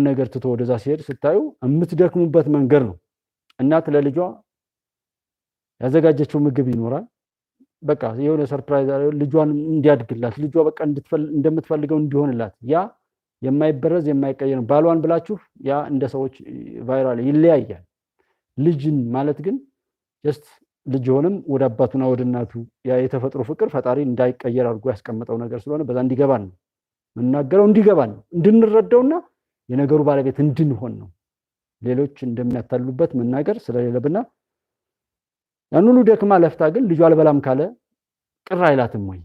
ነገር ትቶ ወደዛ ሲሄድ ስታዩ የምትደክሙበት መንገድ ነው። እናት ለልጇ ያዘጋጀችው ምግብ ይኖራል። በቃ የሆነ ሰርፕራይዝ ልጇን እንዲያድግላት ልጇ በቃ እንደምትፈልገው እንዲሆንላት ያ የማይበረዝ የማይቀየር ባሏን ብላችሁ ያ እንደ ሰዎች ቫይራል ይለያያል። ልጅን ማለት ግን ጀስት ልጅ ሆነም ወደ አባቱና ወደ እናቱ ያ የተፈጥሮ ፍቅር ፈጣሪ እንዳይቀየር አድርጎ ያስቀመጠው ነገር ስለሆነ በዛ እንዲገባን ነው መናገረው፣ እንዲገባን ነው እንድንረዳውና የነገሩ ባለቤት እንድንሆን ነው። ሌሎች እንደሚያታሉበት መናገር ስለሌለብና ያን ሁሉ ደክማ ለፍታ ግን ልጇ አልበላም ካለ ቅር አይላትም ወይ?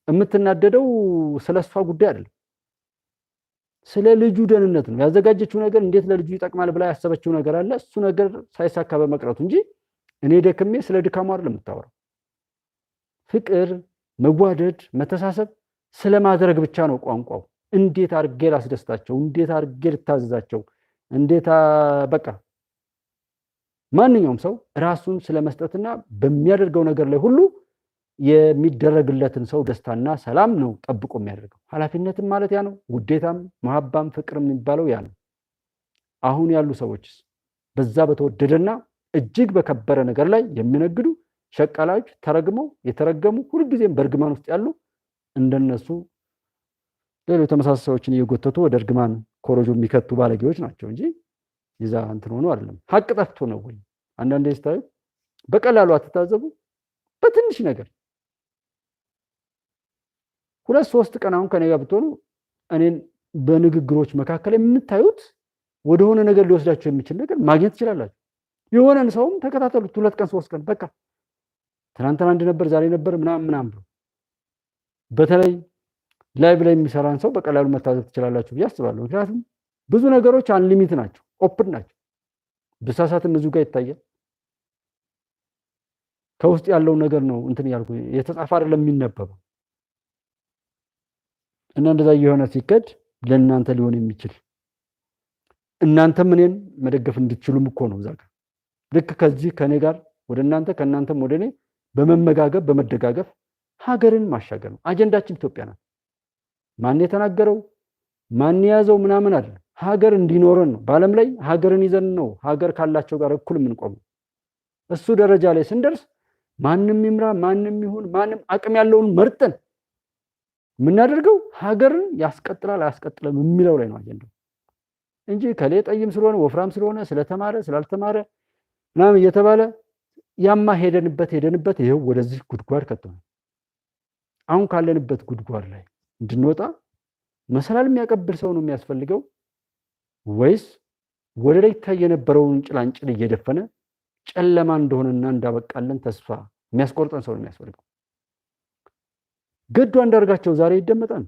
የምትናደደው ስለሷ ጉዳይ አይደለም፣ ስለ ልጁ ደህንነት ነው። ያዘጋጀችው ነገር እንዴት ለልጁ ይጠቅማል ብላ ያሰበችው ነገር አለ። እሱ ነገር ሳይሳካ በመቅረቱ እንጂ እኔ ደክሜ ስለ ድካሙ አይደለም የምታወራው። ፍቅር፣ መዋደድ፣ መተሳሰብ ስለማድረግ ብቻ ነው ቋንቋው። እንዴት አርጌ ላስደስታቸው፣ እንዴት አርጌ ልታዘዛቸው፣ እንዴት በቃ ማንኛውም ሰው ራሱን ስለመስጠትና በሚያደርገው ነገር ላይ ሁሉ የሚደረግለትን ሰው ደስታና ሰላም ነው ጠብቆ የሚያደርገው። ኃላፊነትም ማለት ያ ነው። ውዴታም፣ መሐባም፣ ፍቅርም የሚባለው ያ ነው። አሁን ያሉ ሰዎችስ በዛ በተወደደና እጅግ በከበረ ነገር ላይ የሚነግዱ ሸቃላዎች፣ ተረግመው የተረገሙ ሁልጊዜም በእርግማን ውስጥ ያሉ እንደነሱ ሌሎች ተመሳሳይ ሰዎችን እየጎተቱ ወደ እርግማን ኮረጆ የሚከቱ ባለጌዎች ናቸው እንጂ ይዛ እንትን ሆኖ አይደለም። ሀቅ ጠፍቶ ነው ወይ? አንዳንዴ ስታዩ በቀላሉ አትታዘቡ። በትንሽ ነገር 2-3 ቀን አሁን ከኔ ጋር ብትሆኑ እኔን በንግግሮች መካከል የምታዩት ወደሆነ ነገር ሊወስዳቸው የሚችል ነገር ማግኘት ትችላላችሁ። የሆነን ሰውም ተከታተሉት 2 ቀን 3 ቀን በቃ ትናንትና አንድ ነበር ዛሬ ነበር ምናምን ብሎ በተለይ ላይቭ ላይ የሚሰራን ሰው በቀላሉ መታዘብ ትችላላችሁ ብዬ አስባለሁ። ምክንያቱም ብዙ ነገሮች አንሊሚት ናቸው፣ ኦፕን ናቸው። በሳሳትም እዚሁ ጋር ይታያል። ከውስጥ ያለው ነገር ነው እንትን ያልኩ የተጻፈ አይደለም የሚነበበው እና እንደዛ የሆነ ሲከድ ለእናንተ ሊሆን የሚችል እናንተም እኔን መደገፍ እንድትችሉም እኮ ነው። ዛጋ ልክ ከዚህ ከኔ ጋር ወደ እናንተ ከእናንተም ወደ እኔ በመመጋገብ በመደጋገፍ ሀገርን ማሻገር ነው። አጀንዳችን ኢትዮጵያ ናት። ማን የተናገረው ማን ያዘው ምናምን አይደለም። ሀገር እንዲኖረን ነው። በዓለም ላይ ሀገርን ይዘን ነው ሀገር ካላቸው ጋር እኩል የምንቆመው። እሱ ደረጃ ላይ ስንደርስ ማንም ይምራ ማንም ይሁን ማንም አቅም ያለውን መርጠን የምናደርገው ሀገርን ያስቀጥላል አያስቀጥልም የሚለው ላይ ነው አጀንዳው እንጂ ከሌ ጠይም ስለሆነ ወፍራም ስለሆነ ስለተማረ ስላልተማረ ምናምን እየተባለ ያማ ሄደንበት ይሄው ወደዚህ ጉድጓድ ከተነ። አሁን ካለንበት ጉድጓድ ላይ እንድንወጣ መሰላል የሚያቀብል ሰው ነው የሚያስፈልገው ወይስ ወደ ላይ የነበረውን ጭላንጭል እየደፈነ ጨለማ እንደሆነና እንዳበቃለን ተስፋ የሚያስቆርጠን ሰው ነው የሚያስፈልገው? ገዱ አንዳርጋቸው ዛሬ ይደመጣል።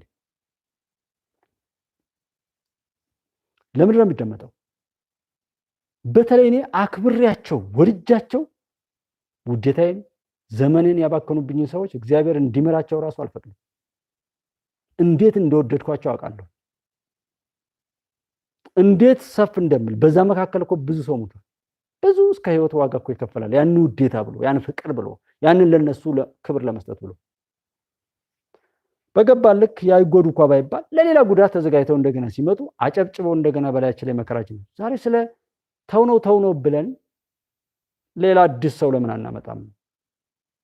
ለምን ነው የሚደመጠው? በተለይ እኔ አክብሬያቸው ወልጃቸው ውዴታዬን ዘመኔን ያባከኑብኝ ሰዎች እግዚአብሔር እንዲመራቸው ራሱ አልፈቅድም። እንዴት እንደወደድኳቸው አውቃለሁ። እንዴት ሰፍ እንደምል በዛ መካከል እኮ ብዙ ሰው ሞቷል። ብዙ እስከ ህይወት ዋጋ እኮ ይከፈላል። ያን ውዴታ ብሎ ያን ፍቅር ብሎ ያንን ለነሱ ክብር ለመስጠት ብሎ በገባ ልክ ያይጎዱ እንኳን ባይባል ለሌላ ጉዳት ተዘጋጅተው እንደገና ሲመጡ አጨብጭበው እንደገና በላያችን ላይ መከራችን። ዛሬ ስለ ተውነው ብለን ሌላ አዲስ ሰው ለምን አናመጣም?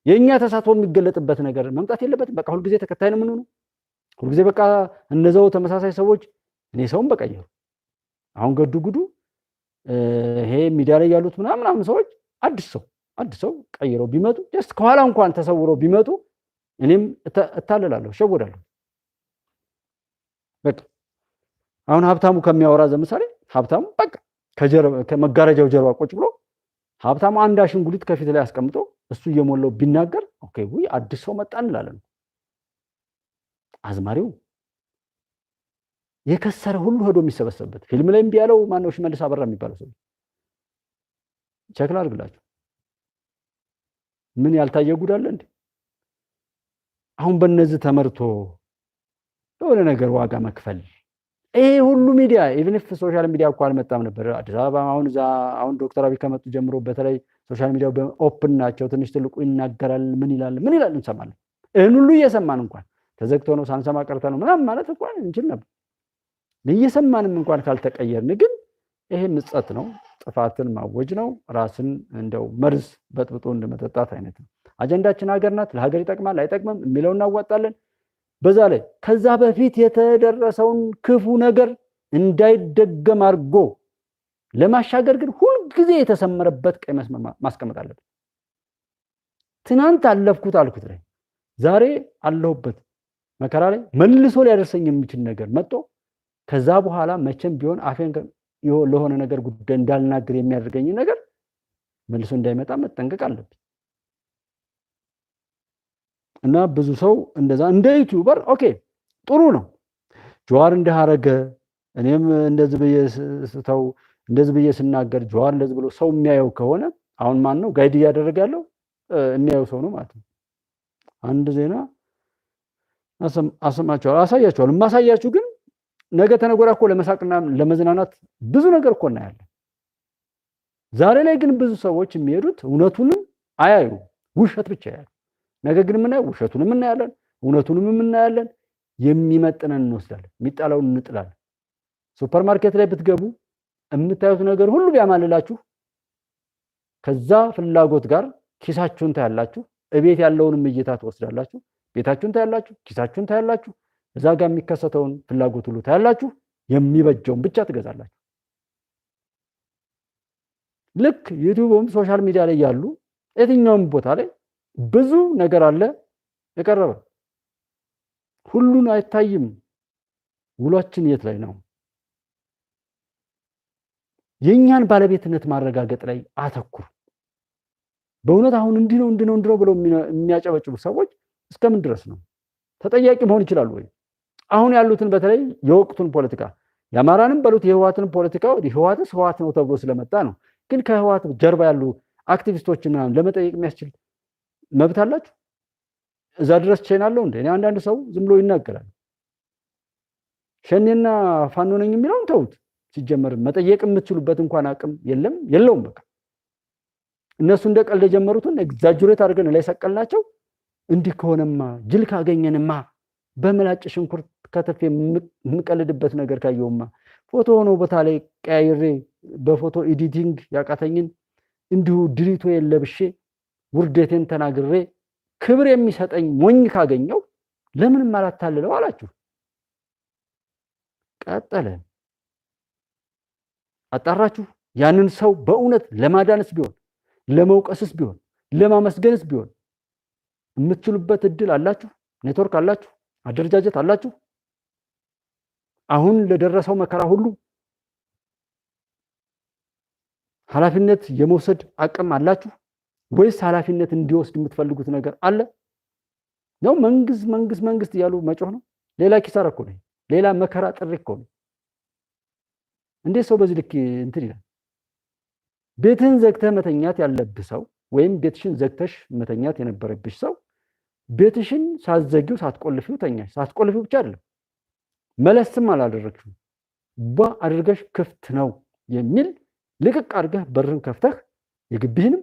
የኛ ተሳትፎ የሚገለጥበት ነገር መምጣት የለበትም። በቃ ሁሉ ጊዜ ተከታይ ነው የምንሆነው። ሁሉ ጊዜ በቃ እነዛው ተመሳሳይ ሰዎች እኔ ሰውም በቀየሩ አሁን ገዱ ጉዱ ይሄ ሚዲያ ላይ ያሉት ምናምን ሰዎች አዲስ ሰው ቀይረው ቢመጡ ጀስት ከኋላ እንኳን ተሰውረው ቢመጡ እኔም እታለላለሁ፣ ሸወዳለሁ። በቃ አሁን ሀብታሙ ከሚያወራ ለምሳሌ ሀብታሙ በቃ ከመጋረጃው ጀርባ ቁጭ ብሎ ሀብታሙ አንድ አሽንጉሊት ከፊት ላይ አስቀምጦ እሱ እየሞላው ቢናገር ኦኬ ወይ አዲስ ሰው መጣ እንላለን። አዝማሪው የከሰረ ሁሉ ሄዶ የሚሰበሰብበት ፊልም ላይ ቢያለው ማነው ሽመልስ አበራ የሚባለው ሰው ቸክላ አድርግላችሁ ምን ያልታየ ጉድ አለ እንዴ? አሁን በእነዚህ ተመርቶ ለሆነ ነገር ዋጋ መክፈል ይሄ ሁሉ ሚዲያ ኢቭን ኢፍ ሶሻል ሚዲያ እኮ አልመጣም ነበር አዲስ አበባ። አሁን ዶክተር አብይ ከመጡ ጀምሮ በተለይ ሶሻል ሚዲያው ኦፕን ናቸው። ትንሽ ትልቁ ይናገራል ምን ይላል እንሰማለን። ይሄን ሁሉ እየሰማን እንኳን ተዘግቶ ነው ሳንሰማ ቀርተ ነው ምናምን ማለት እንኳን እንችል ነበር። እየሰማንም እንኳን ካልተቀየርን ግን ይሄ ምጸት ነው፣ ጥፋትን ማወጅ ነው፣ ራስን እንደው መርዝ በጥብጦ እንደመጠጣት አይነት ነው። አጀንዳችን ሀገር ናት፣ ለሀገር ይጠቅማል አይጠቅምም የሚለውን እናዋጣለን። በዛ ላይ ከዛ በፊት የተደረሰውን ክፉ ነገር እንዳይደገም አድርጎ ለማሻገር ግን ሁልጊዜ የተሰመረበት ቀይ መስመር ማስቀመጥ አለብን። ትናንት አለፍኩት አልኩት ላይ ዛሬ አለሁበት መከራ ላይ መልሶ ሊያደርሰኝ የሚችል ነገር መጥቶ ከዛ በኋላ መቼም ቢሆን አፌን ለሆነ ነገር ጉዳይ እንዳልናገር የሚያደርገኝ ነገር መልሶ እንዳይመጣ መጠንቀቅ አለብኝ። እና ብዙ ሰው እንደዛ እንደ ዩቲዩበር ኦኬ ጥሩ ነው ጀዋር እንዳረገ እኔም እንደዚህ በየስተው እንደዚህ በየስናገር ጀዋር እንደዚህ ብሎ ሰው የሚያየው ከሆነ አሁን ማን ነው ጋይድ እያደረገ ያለው የሚያየው ሰው ነው ማለት ነው። አንድ ዜና አሳያችኋለሁ። ማሳያችሁ ግን ነገ ተነጎራ እኮ ለመሳቅና ለመዝናናት ብዙ ነገር እኮ እናያለን። ዛሬ ላይ ግን ብዙ ሰዎች የሚሄዱት እውነቱንም አያዩ ውሸት ብቻ ያያሉ። ነገ ግን የምናየው ውሸቱንም እናያለን፣ እውነቱንም እናያለን። የሚመጥነን እንወስዳለን፣ የሚጣላውን እንጥላለን። ሱፐርማርኬት ላይ ብትገቡ የምታዩት ነገር ሁሉ ቢያማልላችሁ ከዛ ፍላጎት ጋር ኪሳችሁን ታያላችሁ። እቤት ያለውንም እይታ ትወስዳላችሁ። ቤታችሁን ታያላችሁ፣ ኪሳችሁን ታያላችሁ። እዛ ጋር የሚከሰተውን ፍላጎት ሁሉ ታያላችሁ። የሚበጀውን ብቻ ትገዛላችሁ። ልክ ዩቲዩብም ሶሻል ሚዲያ ላይ ያሉ የትኛውም ቦታ ላይ ብዙ ነገር አለ የቀረበ ሁሉን አይታይም። ውሏችን የት ላይ ነው? የኛን ባለቤትነት ማረጋገጥ ላይ አተኩሩ። በእውነት አሁን እንዲህ ነው ብለው የሚያጨበጭቡ ሰዎች እስከምን ድረስ ነው ተጠያቂ መሆን ይችላሉ ወይ? አሁን ያሉትን በተለይ የወቅቱን ፖለቲካ የአማራንም በሉት የህዋትን ፖለቲካ ህዋት ነው ተብሎ ስለመጣ ነው። ግን ከህዋት ጀርባ ያሉ አክቲቪስቶችን ለመጠየቅ የሚያስችል መብት አላችሁ? እዛ ድረስ ቼን አለው እንዴ? አንዳንድ ሰው ዝም ብሎ ይናገራል። ሸኔና ፋኖ ነኝ የሚለውን ተውት። ሲጀመር መጠየቅ የምትችሉበት እንኳን አቅም የለውም። በቃ እነሱ እንደ ቀልድ የጀመሩትን ኤግዛጁሬት አድርገን ላይ ሰቀልናቸው። እንዲህ ከሆነማ ጅል ካገኘንማ በመላጭ ሽንኩርት ከተፍ የምቀልድበት ነገር ካየውማ ፎቶ ሆኖ ቦታ ላይ ቀያይሬ በፎቶ ኤዲቲንግ ያቃተኝን እንዲሁ ድሪቶ የለብሼ ውርደቴን ተናግሬ ክብር የሚሰጠኝ ሞኝ ካገኘው ለምን ማላታልለው አላችሁ። ቀጠለ። አጣራችሁ። ያንን ሰው በእውነት ለማዳንስ ቢሆን ለመውቀስስ ቢሆን ለማመስገንስ ቢሆን የምትችሉበት እድል አላችሁ። ኔትወርክ አላችሁ። አደረጃጀት አላችሁ። አሁን ለደረሰው መከራ ሁሉ ኃላፊነት የመውሰድ አቅም አላችሁ ወይስ ኃላፊነት እንዲወስድ የምትፈልጉት ነገር አለ? ነው መንግስት እያሉ መጮህ ነው። ሌላ ኪሳራ እኮ ነው። ሌላ መከራ ጥሪ እኮ ነው። እንዴት ሰው በዚህ ልክ እንትን ይላል? ቤትህን ዘግተህ መተኛት ያለብህ ሰው ወይም ቤትሽን ዘግተሽ መተኛት የነበረብሽ ሰው ቤትሽን ሳትዘጊው ሳትቆልፊው ተኛሽ። ሳትቆልፊው ብቻ አይደለም መለስም አላደረግሽው አድርገሽ ክፍት ነው የሚል ልቅቅ አድርገህ በርን ከፍተህ የግቢህንም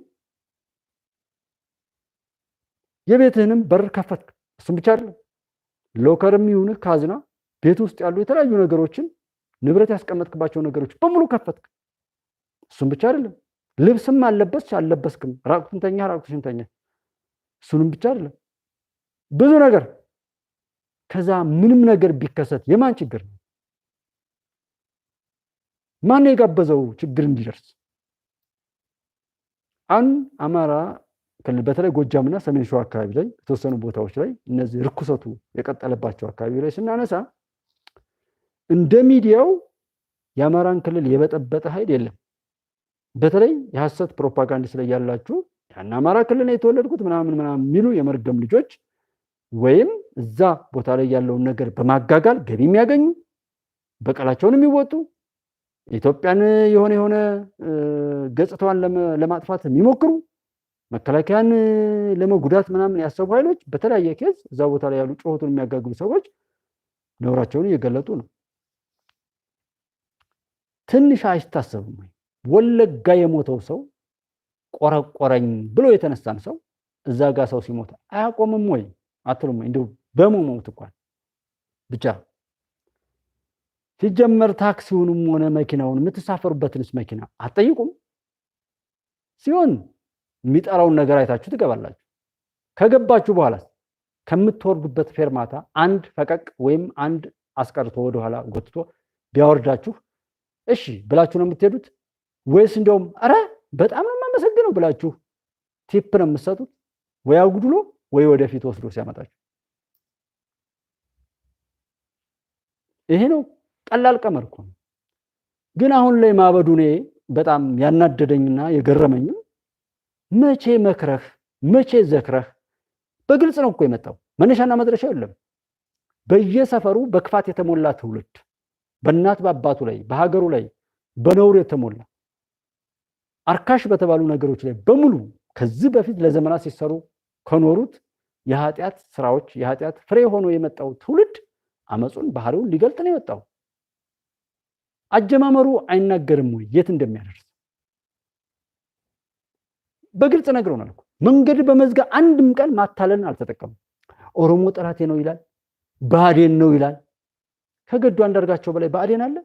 የቤትህንም በር ከፈትክ። እሱም ብቻ አይደለም ሎከርም ይሁን ካዝና ቤት ውስጥ ያሉ የተለያዩ ነገሮችን ንብረት ያስቀመጥክባቸው ነገሮች በሙሉ ከፈትክ። እሱም ብቻ አይደለም ልብስም አልለበስክም፣ ራቁትን ተኛ ራቁትሽን ተኛ። እሱንም ብቻ አይደለም ብዙ ነገር። ከዛ ምንም ነገር ቢከሰት የማን ችግር ነው? ማን የጋበዘው ችግር እንዲደርስ? አማራ ክልል በተለይ ጎጃምና ሰሜን ሸዋ አካባቢ ላይ የተወሰኑ ቦታዎች ላይ እነዚህ ርኩሰቱ የቀጠለባቸው አካባቢ ላይ ስናነሳ እንደ ሚዲያው የአማራን ክልል የበጠበጠ ኃይል የለም። በተለይ የሐሰት ፕሮፓጋንዳ ላይ ያላችሁ ያን አማራ ክልል ነው የተወለድኩት ምናምን የሚሉ የመርገም ልጆች ወይም እዛ ቦታ ላይ ያለውን ነገር በማጋጋል ገቢ የሚያገኙ በቀላቸውን የሚወጡ ኢትዮጵያን የሆነ ገጽታዋን ለማጥፋት የሚሞክሩ መከላከያን ለመጉዳት ምናምን ያሰቡ ኃይሎች በተለያየ ኬዝ እዛ ቦታ ላይ ያሉ ጮሆቱን የሚያጋግሉ ሰዎች ነውራቸውን እየገለጡ ነው። ትንሽ አይታሰብም ወይ? ወለጋ የሞተው ሰው ቆረቆረኝ ብሎ የተነሳን ሰው እዛ ጋር ሰው ሲሞት አያቆምም ወይ አትሉም? እንደው በመሞት እንኳን ብቻ ሲጀመር ታክሲውንም ሆነ መኪናውን የምትሳፈሩበትንስ መኪና አትጠይቁም? ሲሆን የሚጠራውን ነገር አይታችሁ ትገባላችሁ። ከገባችሁ በኋላ ከምትወርዱበት ፌርማታ አንድ ፈቀቅ ወይም አንድ አስቀርቶ ወደኋላ ጎትቶ ቢያወርዳችሁ እሺ ብላችሁ ነው የምትሄዱት? ወይስ እንደውም አረ በጣም ነው የማመሰግነው ብላችሁ ቲፕ ነው የምትሰጡት? ወይ አጉድሎ ወይ ወደፊት ወስዶ ሲያመጣችሁ? ይሄ ነው ቀላል ቀመር እኮ ነው። ግን አሁን ላይ ማበዱ እኔ በጣም ያናደደኝና የገረመኝም መቼ መክረህ መቼ ዘክረህ በግልጽ ነው እኮ የመጣው። መነሻና መድረሻ የለም። በየሰፈሩ በክፋት የተሞላ ትውልድ፣ በእናት በአባቱ ላይ በሀገሩ ላይ በነውር የተሞላ አርካሽ በተባሉ ነገሮች ላይ በሙሉ ከዚህ በፊት ለዘመናት ሲሰሩ ከኖሩት የኃጢአት ስራዎች የኃጢአት ፍሬ ሆኖ የመጣው ትውልድ አመጹን ባህሪውን ሊገልጥ ነው የወጣው። አጀማመሩ አይናገርም ወይ የት እንደሚያደርስ? በግልጽ ነግሮናል እኮ። መንገድ በመዝጋ አንድም ቀን ማታለን አልተጠቀሙ። ኦሮሞ ጠላቴ ነው ይላል፣ ብአዴን ነው ይላል። ከገዱ አንዳርጋቸው በላይ ብአዴን አለ?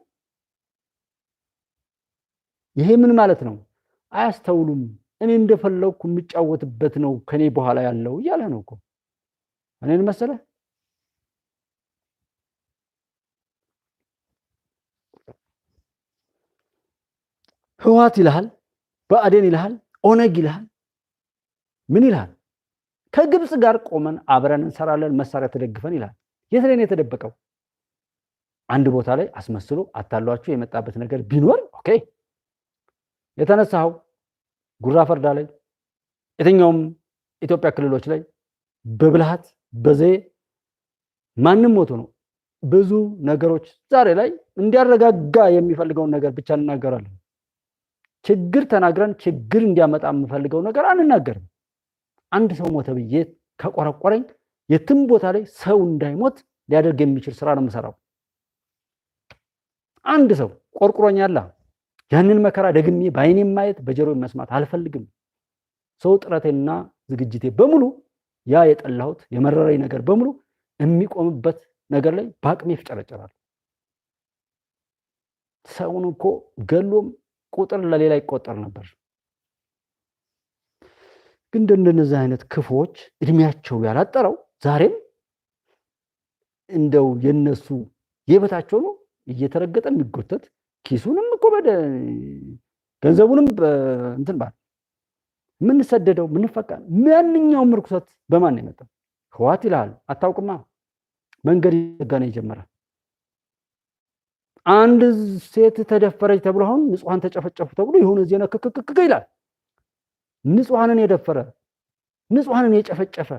ይሄ ምን ማለት ነው? አያስተውሉም። እኔ እንደፈለኩ የምጫወትበት ነው ከኔ በኋላ ያለው እያለ ነው እኮ። እኔን መሰለ ህወሓት ይልሃል፣ ብአዴን ይልሃል፣ ኦነግ ይልሃል፣ ምን ይልሃል? ከግብፅ ጋር ቆመን አብረን እንሰራለን መሳሪያ ተደግፈን ይልሃል። የት ላይ ነው የተደበቀው? አንድ ቦታ ላይ አስመስሎ አታሏችሁ የመጣበት ነገር ቢኖር ኦኬ። የተነሳው ጉራ ፈርዳ ላይ የትኛውም ኢትዮጵያ ክልሎች ላይ በብልሃት በዘዬ ማንም ሞቶ ነው ብዙ ነገሮች ዛሬ ላይ እንዲያረጋጋ የሚፈልገውን ነገር ብቻ እንናገራለን። ችግር ተናግረን ችግር እንዲያመጣ የምፈልገው ነገር አንናገርም። አንድ ሰው ሞተ ብዬ ከቆረቆረኝ የትም ቦታ ላይ ሰው እንዳይሞት ሊያደርግ የሚችል ስራ ነው የምሰራው። አንድ ሰው ቆርቆሮኛል፣ ያንን መከራ ደግሜ በአይኔ ማየት በጆሮዬ መስማት አልፈልግም። ሰው ጥረቴና ዝግጅቴ በሙሉ ያ የጠላሁት የመረረኝ ነገር በሙሉ የሚቆምበት ነገር ላይ በአቅሜ ይፍጨረጨራል። ሰውን እኮ ገሎም ቁጥር ለሌላ ይቆጠር ነበር። ግን እንደነዚህ አይነት ክፉዎች እድሜያቸው ያላጠረው ዛሬም እንደው የነሱ የበታቸው ነው እየተረገጠ የሚጎተት ኪሱንም እኮ ገንዘቡንም እንትን ባል የምንሰደደው ምንፈቃ ማንኛውም ርኩሰት በማን ነው የመጣው? ህወሓት ይላል አታውቅማ። መንገድ ይዘጋነ ይጀምራል። አንድ ሴት ተደፈረች ተብሎ አሁን ንጹሃን ተጨፈጨፉ ተብሎ የሆነ ዜና ክክክክ ይላል። ንጹሃንን የደፈረ ንጹሃንን የጨፈጨፈ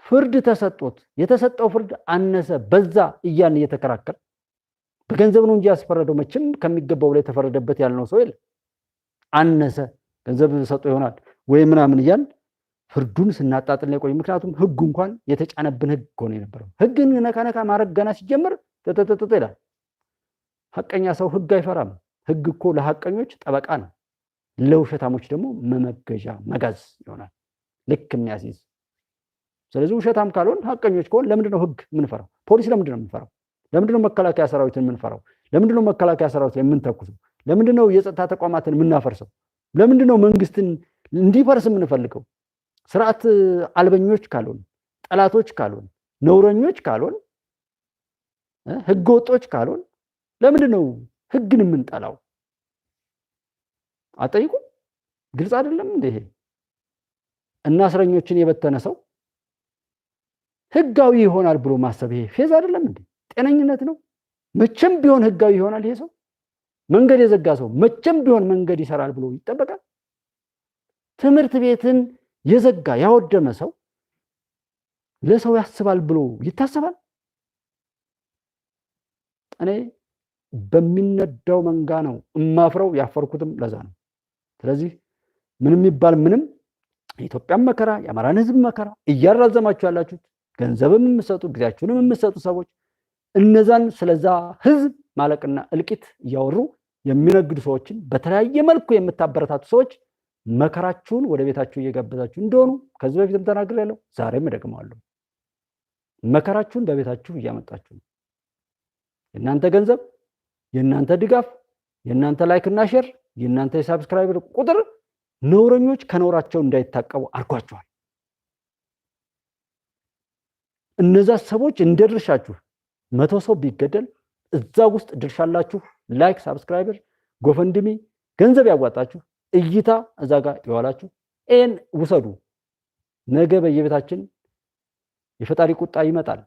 ፍርድ ተሰጥቶት የተሰጠው ፍርድ አነሰ በዛ እያን እየተከራከረ በገንዘብ ነው እንጂ ያስፈረደው መቼም ከሚገባው ላይ ተፈረደበት ያልነው ሰው የለ። አነሰ ገንዘብ ሰጥቶ ይሆናል ወይ ምናምን እያን ፍርዱን ስናጣጥል ነው ቆይ። ምክንያቱም ህግ እንኳን የተጫነብን ህግ ሆነ የነበረው ህግን ነካነካ ማረግ ገና ሲጀምር ተተተተ ይላል። ሐቀኛ ሰው ህግ አይፈራም። ህግ እኮ ለሐቀኞች ጠበቃ ነው፣ ለውሸታሞች ደግሞ መመገዣ መጋዝ ይሆናል ልክ የሚያስይዝ። ስለዚህ ውሸታም ካልሆን ሐቀኞች ከሆን ለምንድነው ህግ የምንፈራው? ፖሊስ ለምንድነው የምንፈራው? ለምንድነው መከላከያ ሰራዊትን የምንፈራው? ለምንድነው መከላከያ ሰራዊት ላይ የምንተኩሰው? ለምንድነው የጸጥታ ተቋማትን የምናፈርሰው? ለምንድነው መንግስትን እንዲፈርስ የምንፈልገው? ስርዓት አልበኞች ካልሆን፣ ጠላቶች ካልሆን፣ ነውረኞች ካልሆን፣ ህገ ወጦች ካልሆን ለምንድነው ህግን የምንጠላው? አጠይቁ። ግልጽ አይደለም እንዴ ይሄ? እና እስረኞችን የበተነ ሰው ህጋዊ ይሆናል ብሎ ማሰብ ይሄ ፌዝ አይደለም እንዴ? ጤነኝነት ነው? መቼም ቢሆን ህጋዊ ይሆናል ይሄ ሰው? መንገድ የዘጋ ሰው መቼም ቢሆን መንገድ ይሰራል ብሎ ይጠበቃል? ትምህርት ቤትን የዘጋ ያወደመ ሰው ለሰው ያስባል ብሎ ይታሰባል? እኔ በሚነዳው መንጋ ነው እማፍረው፣ ያፈርኩትም ለዛ ነው። ስለዚህ ምንም ይባል ምንም የኢትዮጵያን መከራ የአማራን ህዝብ መከራ እያራዘማችሁ ያላችሁት ገንዘብም የምትሰጡ ጊዜያችሁንም የምትሰጡ ሰዎች እነዛን ስለዛ ህዝብ ማለቅና እልቂት እያወሩ የሚነግዱ ሰዎችን በተለያየ መልኩ የምታበረታቱ ሰዎች መከራችሁን ወደ ቤታችሁ እየጋበዛችሁ እንደሆኑ ከዚህ በፊትም ተናግሬያለሁ፣ ዛሬም እደግመዋለሁ። መከራችሁን በቤታችሁ እያመጣችሁ ነው። የእናንተ ገንዘብ፣ የእናንተ ድጋፍ፣ የእናንተ ላይክ እና ሼር፣ የእናንተ የሳብስክራይበር ቁጥር ነውረኞች ከነውራቸው እንዳይታቀቡ አድርጓቸዋል። እነዛ ሰዎች እንደድርሻችሁ 100 ሰው ቢገደል እዛ ውስጥ ድርሻላችሁ። ላይክ፣ ሳብስክራይበር፣ ጎፈንድሚ ገንዘብ ያዋጣችሁ እይታ እዛ ጋር ይዋላችሁ። ኤን ውሰዱ። ነገ በየቤታችን የፈጣሪ ቁጣ ይመጣል።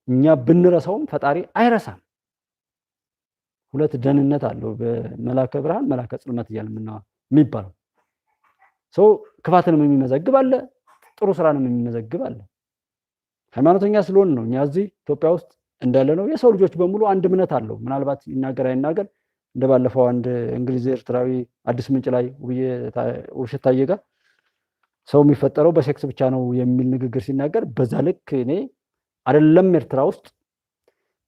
እኛ ብንረሳውም ፈጣሪ አይረሳም። ሁለት ደህንነት አለው በመላከ ብርሃን መላከ ጽልመት እያልን የሚባለው ሰው ክፋትንም የሚመዘግብ አለ፣ ጥሩ ስራንም የሚመዘግብ አለ። ሃይማኖተኛ ስለሆን ነው እኛ እዚህ ኢትዮጵያ ውስጥ እንዳለ ነው። የሰው ልጆች በሙሉ አንድ እምነት አለው። ምናልባት ይናገር አይናገር እንደባለፈው አንድ እንግሊዝ ኤርትራዊ አዲስ ምንጭ ላይ ውብሸት ታየ ጋር ሰው የሚፈጠረው በሴክስ ብቻ ነው የሚል ንግግር ሲናገር በዛ ልክ እኔ አይደለም ኤርትራ ውስጥ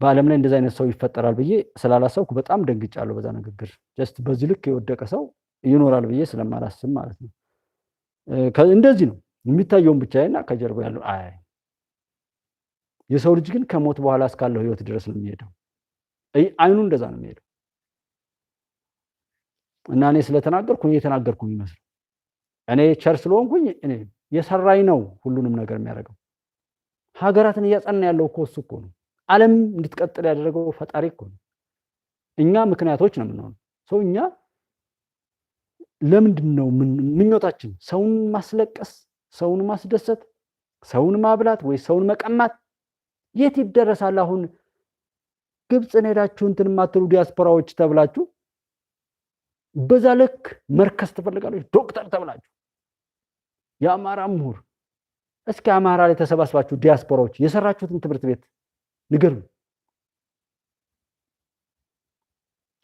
በዓለም ላይ እንደዛ አይነት ሰው ይፈጠራል ብዬ ስላላሰብኩ በጣም ደንግጫለሁ በዛ ንግግር። ጀስት በዚህ ልክ የወደቀ ሰው ይኖራል ብዬ ስለማላስብ ማለት ነው። እንደዚህ ነው የሚታየውን ብቻዬና ከጀርባ ያለው የሰው ልጅ ግን ከሞት በኋላ እስካለው ህይወት ድረስ ነው የሚሄደው። አይኑ እንደዛ ነው የሚሄደው። እና እኔ ስለተናገርኩ እየተናገርኩ ይመስል እኔ ቸር ስለሆንኩኝ እኔ የሰራይ ነው ሁሉንም ነገር የሚያደርገው። ሀገራትን እያጸና ያለው እኮ እሱ እኮ ነው። ዓለም እንድትቀጥል ያደረገው ፈጣሪ እኮ ነው። እኛ ምክንያቶች ነው የምንሆነው። ሰው እኛ ለምንድን ነው ምኞታችን? ሰውን ማስለቀስ፣ ሰውን ማስደሰት፣ ሰውን ማብላት ወይ ሰውን መቀማት? የት ይደረሳል? አሁን ግብፅን ሄዳችሁ እንትን የማትሉ ዲያስፖራዎች ተብላችሁ በዛ ልክ መርከስ ትፈልጋለች። ዶክተር ተብላችሁ የአማራ ምሁር፣ እስኪ አማራ ላይ ተሰባስባችሁ ዲያስፖራዎች የሰራችሁትን ትምህርት ቤት ንገሩ።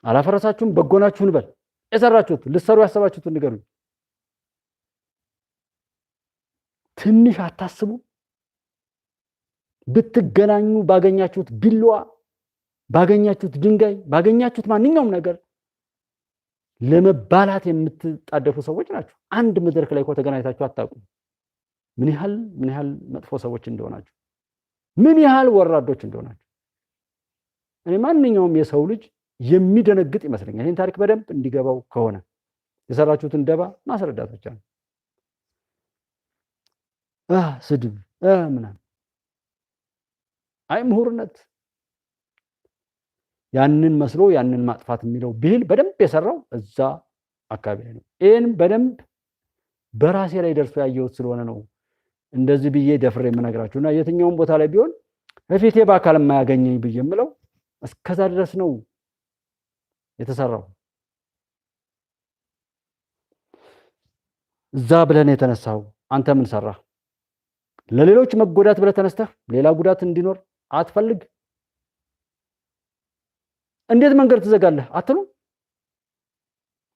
አላፈረሳችሁም? በጎናችሁን በል የሰራችሁት ልትሰሩ ያሰባችሁትን ንገሩ። ትንሽ አታስቡ? ብትገናኙ ባገኛችሁት ቢላዋ፣ ባገኛችሁት ድንጋይ፣ ባገኛችሁት ማንኛውም ነገር ለመባላት የምትጣደፉ ሰዎች ናቸው። አንድ መድረክ ላይ እኮ ተገናኝታችሁ አታውቁም። ምን ያህል መጥፎ ሰዎች እንደሆናችሁ፣ ምን ያህል ወራዶች እንደሆናችሁ። እኔ ማንኛውም የሰው ልጅ የሚደነግጥ ይመስለኛል። ይህን ታሪክ በደንብ እንዲገባው ከሆነ የሰራችሁትን ደባ ማስረዳት ብቻ ነው። ስድብ ምናምን አይ ምሁርነት ያንን መስሎ ያንን ማጥፋት የሚለው ብሂል በደንብ የሰራው እዛ አካባቢ ላይ ነው። ይህን በደንብ በራሴ ላይ ደርሶ ያየሁት ስለሆነ ነው እንደዚህ ብዬ ደፍሬ የምነግራችሁ። እና የትኛውም ቦታ ላይ ቢሆን በፊቴ በአካል የማያገኘኝ ብዬ የምለው እስከዛ ድረስ ነው የተሰራው። እዛ ብለን የተነሳው አንተ ምን ሰራህ? ለሌሎች መጎዳት ብለህ ተነስተህ ሌላ ጉዳት እንዲኖር አትፈልግ። እንዴት መንገድ ትዘጋለህ አትሉ?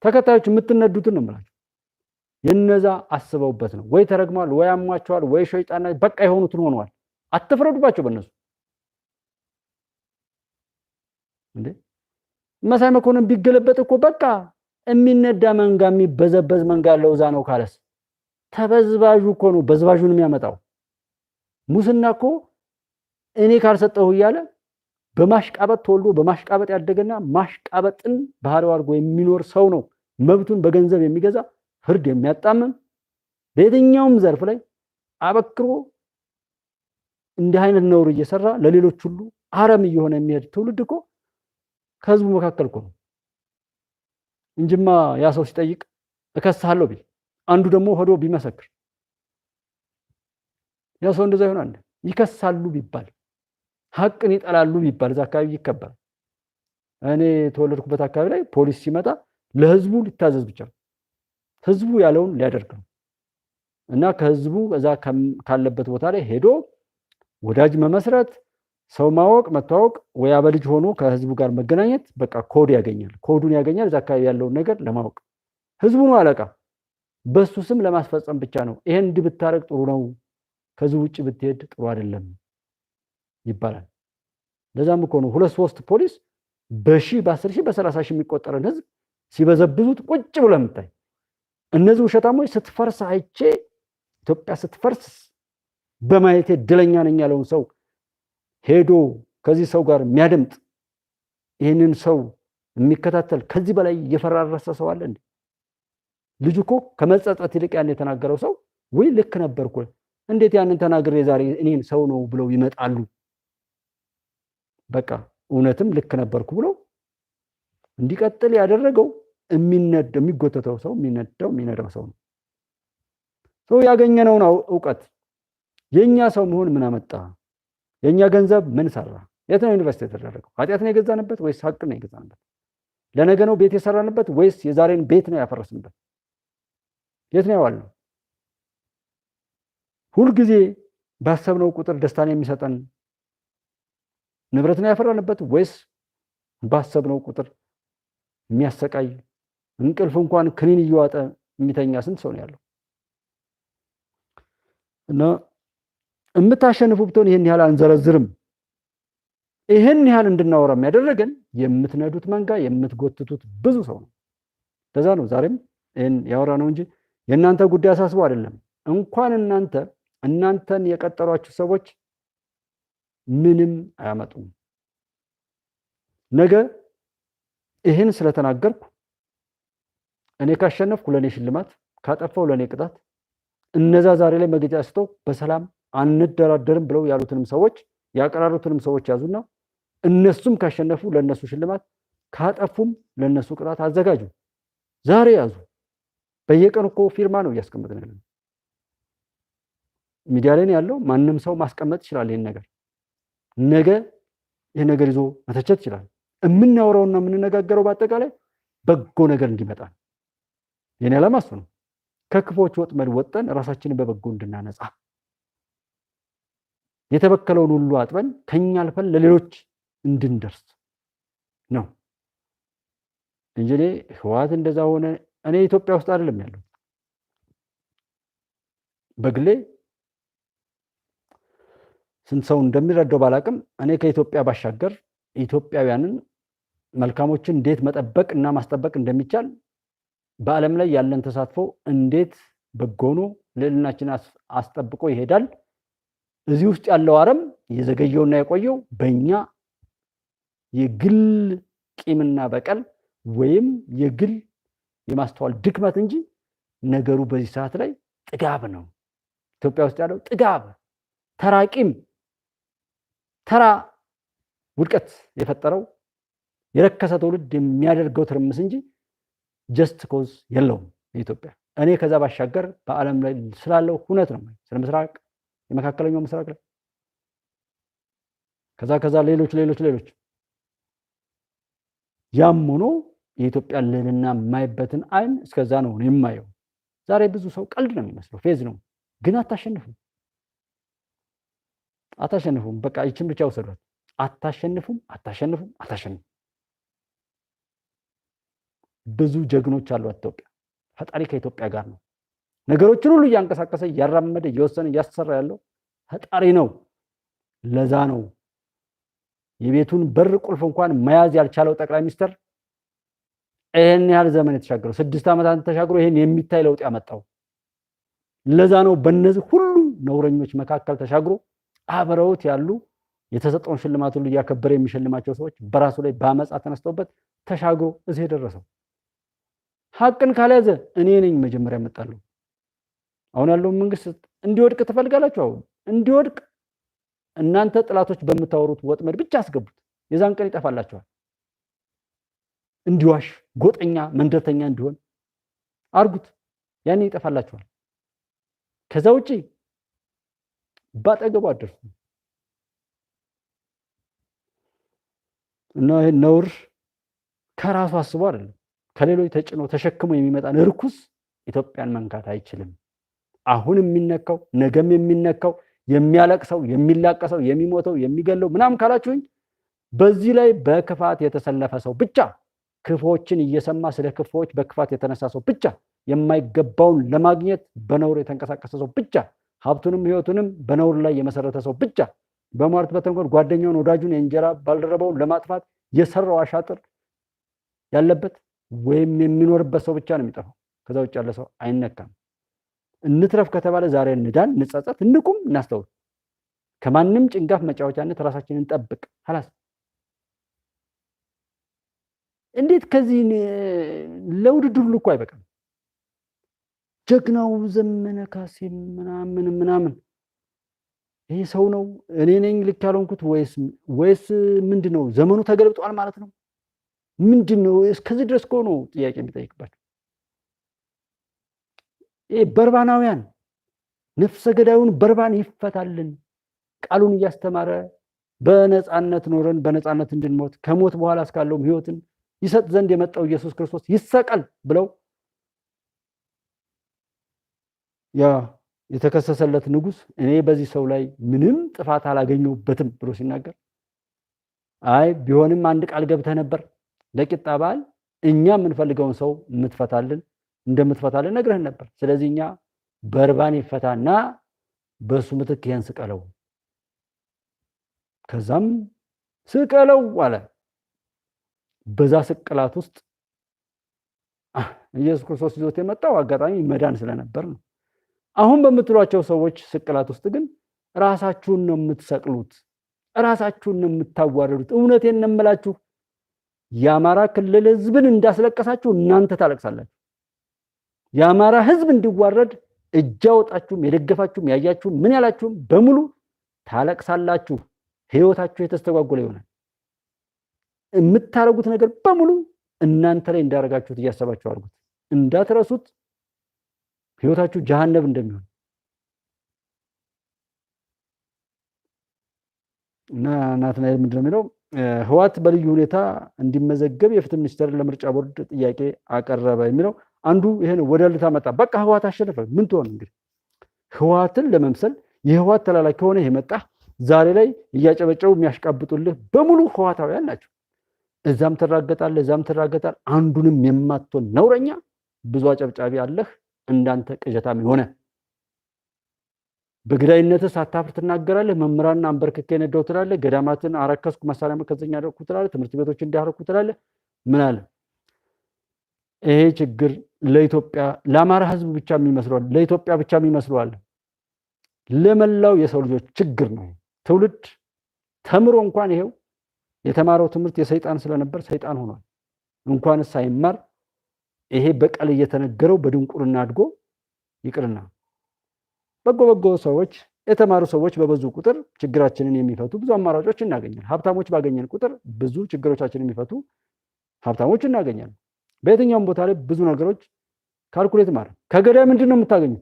ተከታዮች የምትነዱትን ነው የምላችሁ። የነዛ አስበውበት ነው። ወይ ተረግመዋል፣ ወይ አሟቸዋል፣ ወይ ሸይጣን በቃ የሆኑትን ሆነዋል። አትፍረዱባቸው በእነሱ። እንዴ መሳይ መኮንን ቢገለበጥ እኮ በቃ የሚነዳ መንጋ የሚበዘበዝ መንጋ ያለው እዛ ነው ካለስ ተበዝባዡ እኮ ነው በዝባዡን የሚያመጣው። ሙስና እኮ እኔ ካልሰጠሁ እያለ በማሽቃበጥ ተወልዶ በማሽቃበጥ ያደገና ማሽቃበጥን ባህሪው አድርጎ የሚኖር ሰው ነው መብቱን በገንዘብ የሚገዛ ፍርድ የሚያጣምም በየትኛውም ዘርፍ ላይ አበክሮ እንዲህ አይነት ነውር እየሰራ ለሌሎች ሁሉ አረም እየሆነ የሚሄድ ትውልድ እኮ ከህዝቡ መካከል እኮ ነው እንጂማ ያ ሰው ሲጠይቅ እከስሃለሁ ቢል አንዱ ደግሞ ሆዶ ቢመሰክር ያ ሰው እንደዛ ይሆናል። ይከሳሉ ቢባል ሐቅን ይጠላሉ ቢባል እዛ አካባቢ ይከበራል። እኔ ተወለድኩበት አካባቢ ላይ ፖሊስ ሲመጣ ለህዝቡ ሊታዘዝ ብቻ ህዝቡ ያለውን ሊያደርግ ነው እና ከህዝቡ እዛ ካለበት ቦታ ላይ ሄዶ ወዳጅ መመስረት፣ ሰው ማወቅ፣ መተዋወቅ ወይ አበልጅ ሆኖ ከህዝቡ ጋር መገናኘት በቃ ኮድ ያገኛል። ኮዱን ያገኛል እዛ አካባቢ ያለውን ነገር ለማወቅ። ህዝቡ ነው አለቃ። በሱ ስም ለማስፈጸም ብቻ ነው። ይሄን እንዲህ ብታረግ ጥሩ ነው፣ ከዚህ ውጭ ብትሄድ ጥሩ አይደለም ይባላል። ለዛም እኮ ነው 2-3 ፖሊስ በሺህ በ10 ሺህ በ30 ሺህ የሚቆጠረን ህዝብ ሲበዘብዙት ቁጭ ብሎ የምታይ። እነዚህ ውሸታሞች ስትፈርስ አይቼ ኢትዮጵያ ስትፈርስ በማየቴ ድለኛ ነኝ ያለውን ሰው ሄዶ ከዚህ ሰው ጋር የሚያደምጥ ይህንን ሰው የሚከታተል ከዚህ በላይ እየፈራረሰ ሰው አለ እንዴ? ልጁ እኮ ከመጸጸት ይልቅ ያን የተናገረው ሰው ወይ ልክ ነበርኩ፣ እንዴት ያንን ተናግሬ ዛሬ እኔን ሰው ነው ብለው ይመጣሉ? በቃ እውነትም ልክ ነበርኩ ብሎ እንዲቀጥል ያደረገው የሚጎተተው ሰው የሚነዳው ሰው ነው። ሰው ያገኘነውን እውቀት የኛ ሰው መሆን ምን አመጣ? የኛ ገንዘብ ምን ሰራ? የት ነው ዩኒቨርሲቲ የተደረገው? ኃጢአት ነው የገዛንበት ወይስ ሀቅ ነው የገዛንበት? ለነገ ነው ቤት የሰራንበት ወይስ የዛሬን ቤት ነው ያፈረስንበት? የት ነው ያዋልነው? ሁልጊዜ ባሰብነው ቁጥር ደስታን የሚሰጠን ንብረት ነው ያፈራንበት ወይስ ባሰብነው ቁጥር የሚያሰቃይ እንቅልፍ እንኳን ክኒን እየዋጠ የሚተኛ ስንት ሰው ነው ያለው? እና የምታሸንፉ ብትሆን ይህን ያህል አንዘረዝርም። ይህን ያህል እንድናወራም ያደረገን የምትነዱት መንጋ የምትጎትቱት ብዙ ሰው ነው። ለዛ ነው ዛሬም ይህን ያወራ ነው እንጂ የእናንተ ጉዳይ አሳስቦ አይደለም። እንኳን እናንተን የቀጠሯችሁ ሰዎች ምንም አያመጡም። ነገ ይህን ስለተናገርኩ እኔ ካሸነፍኩ ለእኔ ሽልማት፣ ካጠፋው ለእኔ ቅጣት፣ እነዛ ዛሬ ላይ መግለጫ ስተው በሰላም አንደራደርም ብለው ያሉትንም ሰዎች ያቀራሩትንም ሰዎች ያዙና እነሱም ካሸነፉ ለነሱ ሽልማት፣ ካጠፉም ለነሱ ቅጣት አዘጋጁ። ዛሬ ያዙ። በየቀኑ እኮ ፊርማ ነው እያስቀመጥን ያለነው። ሚዲያ ላይ ያለው ማንም ሰው ማስቀመጥ ይችላል። ይሄን ነገር ነገ ይሄ ነገር ይዞ መተቸት ይችላል። የምናወራውና የምንነጋገረው በአጠቃላይ በጎ ነገር እንዲመጣ ነው። የኔ ዓላማ እሱ ነው። ከክፎች ወጥመድ ወጠን ራሳችንን በበጎ እንድናነጻ፣ የተበከለውን ሁሉ አጥበን ከኛ አልፈን ለሌሎች እንድንደርስ ነው እንጂ ህወሓት እንደዛ ሆነ እኔ ኢትዮጵያ ውስጥ አይደለም ያለው። በግሌ ስንት ሰው እንደሚረዳው ባላቅም እኔ ከኢትዮጵያ ባሻገር ኢትዮጵያውያንን መልካሞችን እንዴት መጠበቅ እና ማስጠበቅ እንደሚቻል በዓለም ላይ ያለን ተሳትፎ እንዴት በጎኖ ልዕልናችን አስጠብቆ ይሄዳል። እዚህ ውስጥ ያለው አረም የዘገየውና የቆየው በእኛ የግል ቂምና በቀል ወይም የግል የማስተዋል ድክመት እንጂ ነገሩ በዚህ ሰዓት ላይ ጥጋብ ነው። ኢትዮጵያ ውስጥ ያለው ጥጋብ፣ ተራ ቂም፣ ተራ ውድቀት የፈጠረው የረከሰ ትውልድ የሚያደርገው ትርምስ እንጂ ጀስት ኮዝ የለውም ኢትዮጵያ። እኔ ከዛ ባሻገር በዓለም ላይ ስላለው ሁነት ነው ስለ ምስራቅ፣ የመካከለኛው ምስራቅ ላይ ከዛ ሌሎች ያም ሆኖ የኢትዮጵያ ልዕልና የማይበትን አይን እስከዛ ነው የማየው። ዛሬ ብዙ ሰው ቀልድ ነው የሚመስለው፣ ፌዝ ነው። ግን አታሸንፉም። በቃ ይችን ብቻ ውሰዷት። አታሸንፉም። ብዙ ጀግኖች አሏት ኢትዮጵያ። ፈጣሪ ከኢትዮጵያ ጋር ነው። ነገሮችን ሁሉ እያንቀሳቀሰ እያራመደ እየወሰነ እያሰራ ያለው ፈጣሪ ነው። ለዛ ነው የቤቱን በር ቁልፍ እንኳን መያዝ ያልቻለው ጠቅላይ ሚኒስትር ይሄን ያህል ዘመን የተሻገረው 6 ዓመታት ተሻግሮ ይሄን የሚታይ ለውጥ ያመጣው። ለዛ ነው በእነዚህ ሁሉ ነውረኞች መካከል ተሻግሮ አብረውት ያሉ የተሰጠውን ሽልማት ሁሉ እያከበረ የሚሸልማቸው ሰዎች በራሱ ላይ በአመፃ ተነስተውበት ተሻግሮ እዚህ የደረሰው። ሀቅን ካልያዘ እኔ ነኝ መጀመሪያ መጣለሁ። አሁን ያለው መንግስት እንዲወድቅ ትፈልጋላችሁ? አሁን እንዲወድቅ እናንተ ጥላቶች በምታወሩት ወጥመድ ብቻ አስገቡት። የዛን ቀን ይጠፋላችኋል። እንዲዋሽ፣ ጎጠኛ፣ መንደርተኛ እንዲሆን አርጉት። ያኔ ይጠፋላችኋል። ከዛ ውጪ ባጠገቡ አደርሱ እና ይሄ ነውር ከራሱ አስቦ አይደለም ከሌሎች ተጭኖ ተሸክሞ የሚመጣን ርኩስ ኢትዮጵያን መንካት አይችልም። አሁን የሚነካው ነገም የሚነካው የሚያለቅሰው የሚላቀሰው የሚሞተው የሚገለው ምናምን ካላችሁኝ በዚህ ላይ በክፋት የተሰለፈ ሰው ብቻ ክፎችን እየሰማ ስለ ክፎች በክፋት የተነሳ ሰው ብቻ የማይገባውን ለማግኘት በነውር የተንቀሳቀሰ ሰው ብቻ ሀብቱንም ህይወቱንም በነውር ላይ የመሰረተ ሰው ብቻ በሟርት በተንኮል ጓደኛውን ወዳጁን የእንጀራ ባልደረባውን ለማጥፋት የሰራው አሻጥር ያለበት ወይም የሚኖርበት ሰው ብቻ ነው የሚጠፋው። ከዛ ውጭ ያለ ሰው አይነካም። እንትረፍ ከተባለ ዛሬ እንዳን ንጸጸት፣ እንቁም፣ እናስተውል። ከማንም ጭንጋፍ መጫወቻነት ራሳችንን ጠብቅ። ሐላስ እንዴት ከዚህ ለውድድሩ ልኮ አይበቃም? ጀግናው ዘመነ ካሴ ምናምን ይሄ ሰው ነው? እኔ ነኝ ልክ ያልሆንኩት ወይስ ምንድነው? ዘመኑ ተገልብጧል ማለት ነው? ምንድነው? እስከዚህ ድረስ እኮ ነው ጥያቄ የሚጠይቅባቸው። ይሄ በርባናውያን ነፍሰ ገዳዩን በርባን ይፈታልን ቃሉን እያስተማረ በነፃነት ኖረን በነፃነት እንድንሞት ከሞት በኋላ እስካለውም ህይወትን ይሰጥ ዘንድ የመጣው ኢየሱስ ክርስቶስ ይሰቀል ብለው ያ የተከሰሰለት ንጉስ እኔ በዚህ ሰው ላይ ምንም ጥፋት አላገኘሁበትም ብሎ ሲናገር አይ ቢሆንም አንድ ቃል ገብተህ ነበር ለቂጣ በዓል እኛ የምንፈልገውን ሰው እንደምትፈታልን ነግረህን ነበር። ስለዚህ እኛ በርባን ይፈታና በሱ ምትክ ይሄን ስቀለው። ከዛም ስቀለው አለ። በዛ ስቅላት ውስጥ ኢየሱስ ክርስቶስ ይዞት የመጣው አጋጣሚ መዳን ስለነበር ነው። አሁን በምትሏቸው ሰዎች ስቅላት ውስጥ ግን ራሳችሁን ነው የምትሰቅሉት፣ ራሳችሁን ነው የምታዋረዱት። እውነቴን ነው የምላችሁ፣ የአማራ ክልል ህዝብን እንዳስለቀሳችሁ እናንተ ታለቅሳላችሁ። የአማራ ህዝብ እንዲዋረድ እጅ አውጣችሁም የደገፋችሁም ያያችሁም ምን ያላችሁም በሙሉ ታለቅሳላችሁ። ህይወታችሁ የተስተጓጎለ ይሆናል። የምታረጉት ነገር በሙሉ እናንተ ላይ እንዳረጋችሁት እያሰባችሁ አድርጉት። እንዳትረሱት ህይወታችሁ ጀሃነም እንደሚሆን እና ናትናኤል ምንድነው የሚለው? ህወሓት በልዩ ሁኔታ እንዲመዘገብ የፍትህ ሚኒስቴር ለምርጫ ቦርድ ጥያቄ አቀረበ የሚለው አንዱ ይሄ ነው። ወደ ልታ መጣ። በቃ ህወሓት አሸነፈ። ምን ትሆን እንግዲህ? ህወሓትን ለመምሰል የህወሓት ተላላኪ ሆነ የመጣ ዛሬ ላይ እያጨበጨቡ የሚያሽቃብጡልህ በሙሉ ህወሓታውያን ናቸው። እዛም ትራገጣለህ፣ እዛም ትራገጣል። አንዱንም የማትሆን ነውረኛ ብዙ አጨብጫቢ አለህ እንዳንተ ቅዠታም ሆነ በግዳይነትህ ሳታፍር ትናገራለህ። መምህራን አንበርክኬ ነዳው ትላለህ። ገዳማትን አረከስኩ፣ መሳሪያ መከዘኛ አደረኩ ትላለህ። ትምህርት ቤቶች እንዲያረኩ ትላለህ። ምን አለ? ይሄ ችግር ለኢትዮጵያ ለአማራ ህዝብ ብቻ የሚመስለዋል፣ ለኢትዮጵያ ብቻ የሚመስለዋል፣ ለመላው የሰው ልጆች ችግር ነው። ትውልድ ተምሮ እንኳን ይሄው የተማረው ትምህርት የሰይጣን ስለነበር ሰይጣን ሆኗል። እንኳን ሳይማር ይሄ በቀል እየተነገረው በድንቁርና አድጎ ይቅርና በጎ ሰዎች የተማሩ ሰዎች በበዙ ቁጥር ችግራችንን የሚፈቱ ብዙ አማራጮች እናገኛለን። ሀብታሞች ባገኘን ቁጥር ብዙ ችግሮቻችንን የሚፈቱ ሀብታሞች እናገኛለን። በየትኛውም ቦታ ላይ ብዙ ነገሮች ካልኩሌት ማድረግ። ከገዳይ ምንድን ነው የምታገኙት?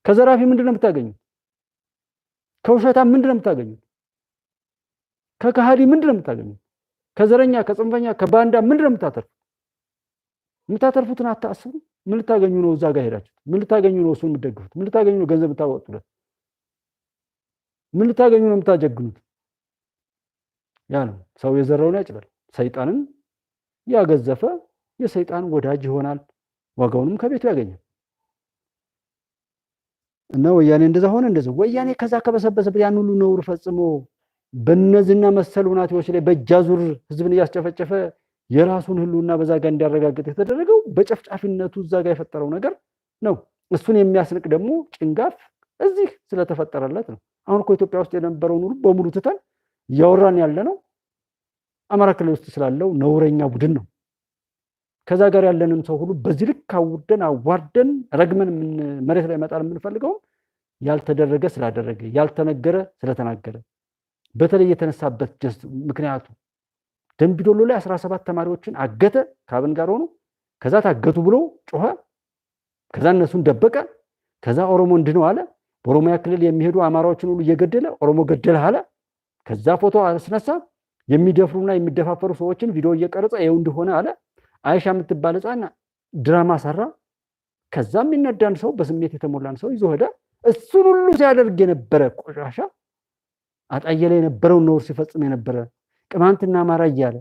ከዘራፊ ምንድን ነው የምታገኙት? ከውሸታም ምንድን ነው የምታገኙት? ከካሃዲ ምንድን ነው የምታገኙት? ከዘረኛ፣ ከጽንፈኛ፣ ከባንዳ ምንድን ነው የምታተርፉት? የምታተርፉትን አታስቡ። ምን ልታገኙ ነው? እዛ ጋር ሄዳችሁት ምን ልታገኙ ነው? እሱን የምትደግፉት ምን ልታገኙ ነው? ገንዘብ የምታወጡለት ምን ልታገኙ ነው? የምታጀግኑት ያ ነው። ሰው የዘራውን ያጭዳል። ሰይጣንን ያገዘፈ የሰይጣን ወዳጅ ይሆናል፣ ዋጋውንም ከቤቱ ያገኛል። እና ወያኔ እንደዛ ሆነ። እንደዛ ወያኔ ከዛ ከበሰበሰበት ያን ሁሉ ነውር ፈጽሞ በእነዚህና መሰል ሁናቴዎች ላይ በእጃዙር ህዝብን እያስጨፈጨፈ የራሱን ህልውና በዛ ጋር እንዲያረጋግጥ የተደረገው በጨፍጫፊነቱ እዛ ጋር የፈጠረው ነገር ነው። እሱን የሚያስንቅ ደግሞ ጭንጋፍ እዚህ ስለተፈጠረለት ነው። አሁን እኮ ኢትዮጵያ ውስጥ የነበረውን ሁሉ በሙሉ ትተን እያወራን ያለ ነው አማራ ክልል ውስጥ ስላለው ነውረኛ ቡድን ነው። ከዛ ጋር ያለንን ሰው ሁሉ በዚህ ልክ አውርደን አዋርደን ረግመን መሬት ላይ መጣል የምንፈልገው ያልተደረገ ስላደረገ ያልተነገረ ስለተናገረ በተለይ የተነሳበት ምክንያቱ ደምቢዶሎ ላይ 17 ተማሪዎችን አገተ ከአብን ጋር ሆኖ። ከዛ ታገቱ ብሎ ጮኸ። ከዛ እነሱን ደበቀ። ከዛ ኦሮሞ እንድነው አለ። በኦሮሚያ ክልል የሚሄዱ አማራዎችን ሁሉ እየገደለ ኦሮሞ ገደለ አለ። ከዛ ፎቶ አስነሳ። የሚደፍሩና የሚደፋፈሩ ሰዎችን ቪዲዮ እየቀረጸ ይኸው እንደሆነ አለ። አይሻ የምትባል ህፃን ድራማ ሰራ። ከዛም የሚነዳን ሰው በስሜት የተሞላን ሰው ይዞ ሄደ። እሱን ሁሉ ሲያደርግ የነበረ ቆሻሻ አጣየለ የነበረው ነውር ሲፈጽም የነበረ ቅማንትና አማራ እያለ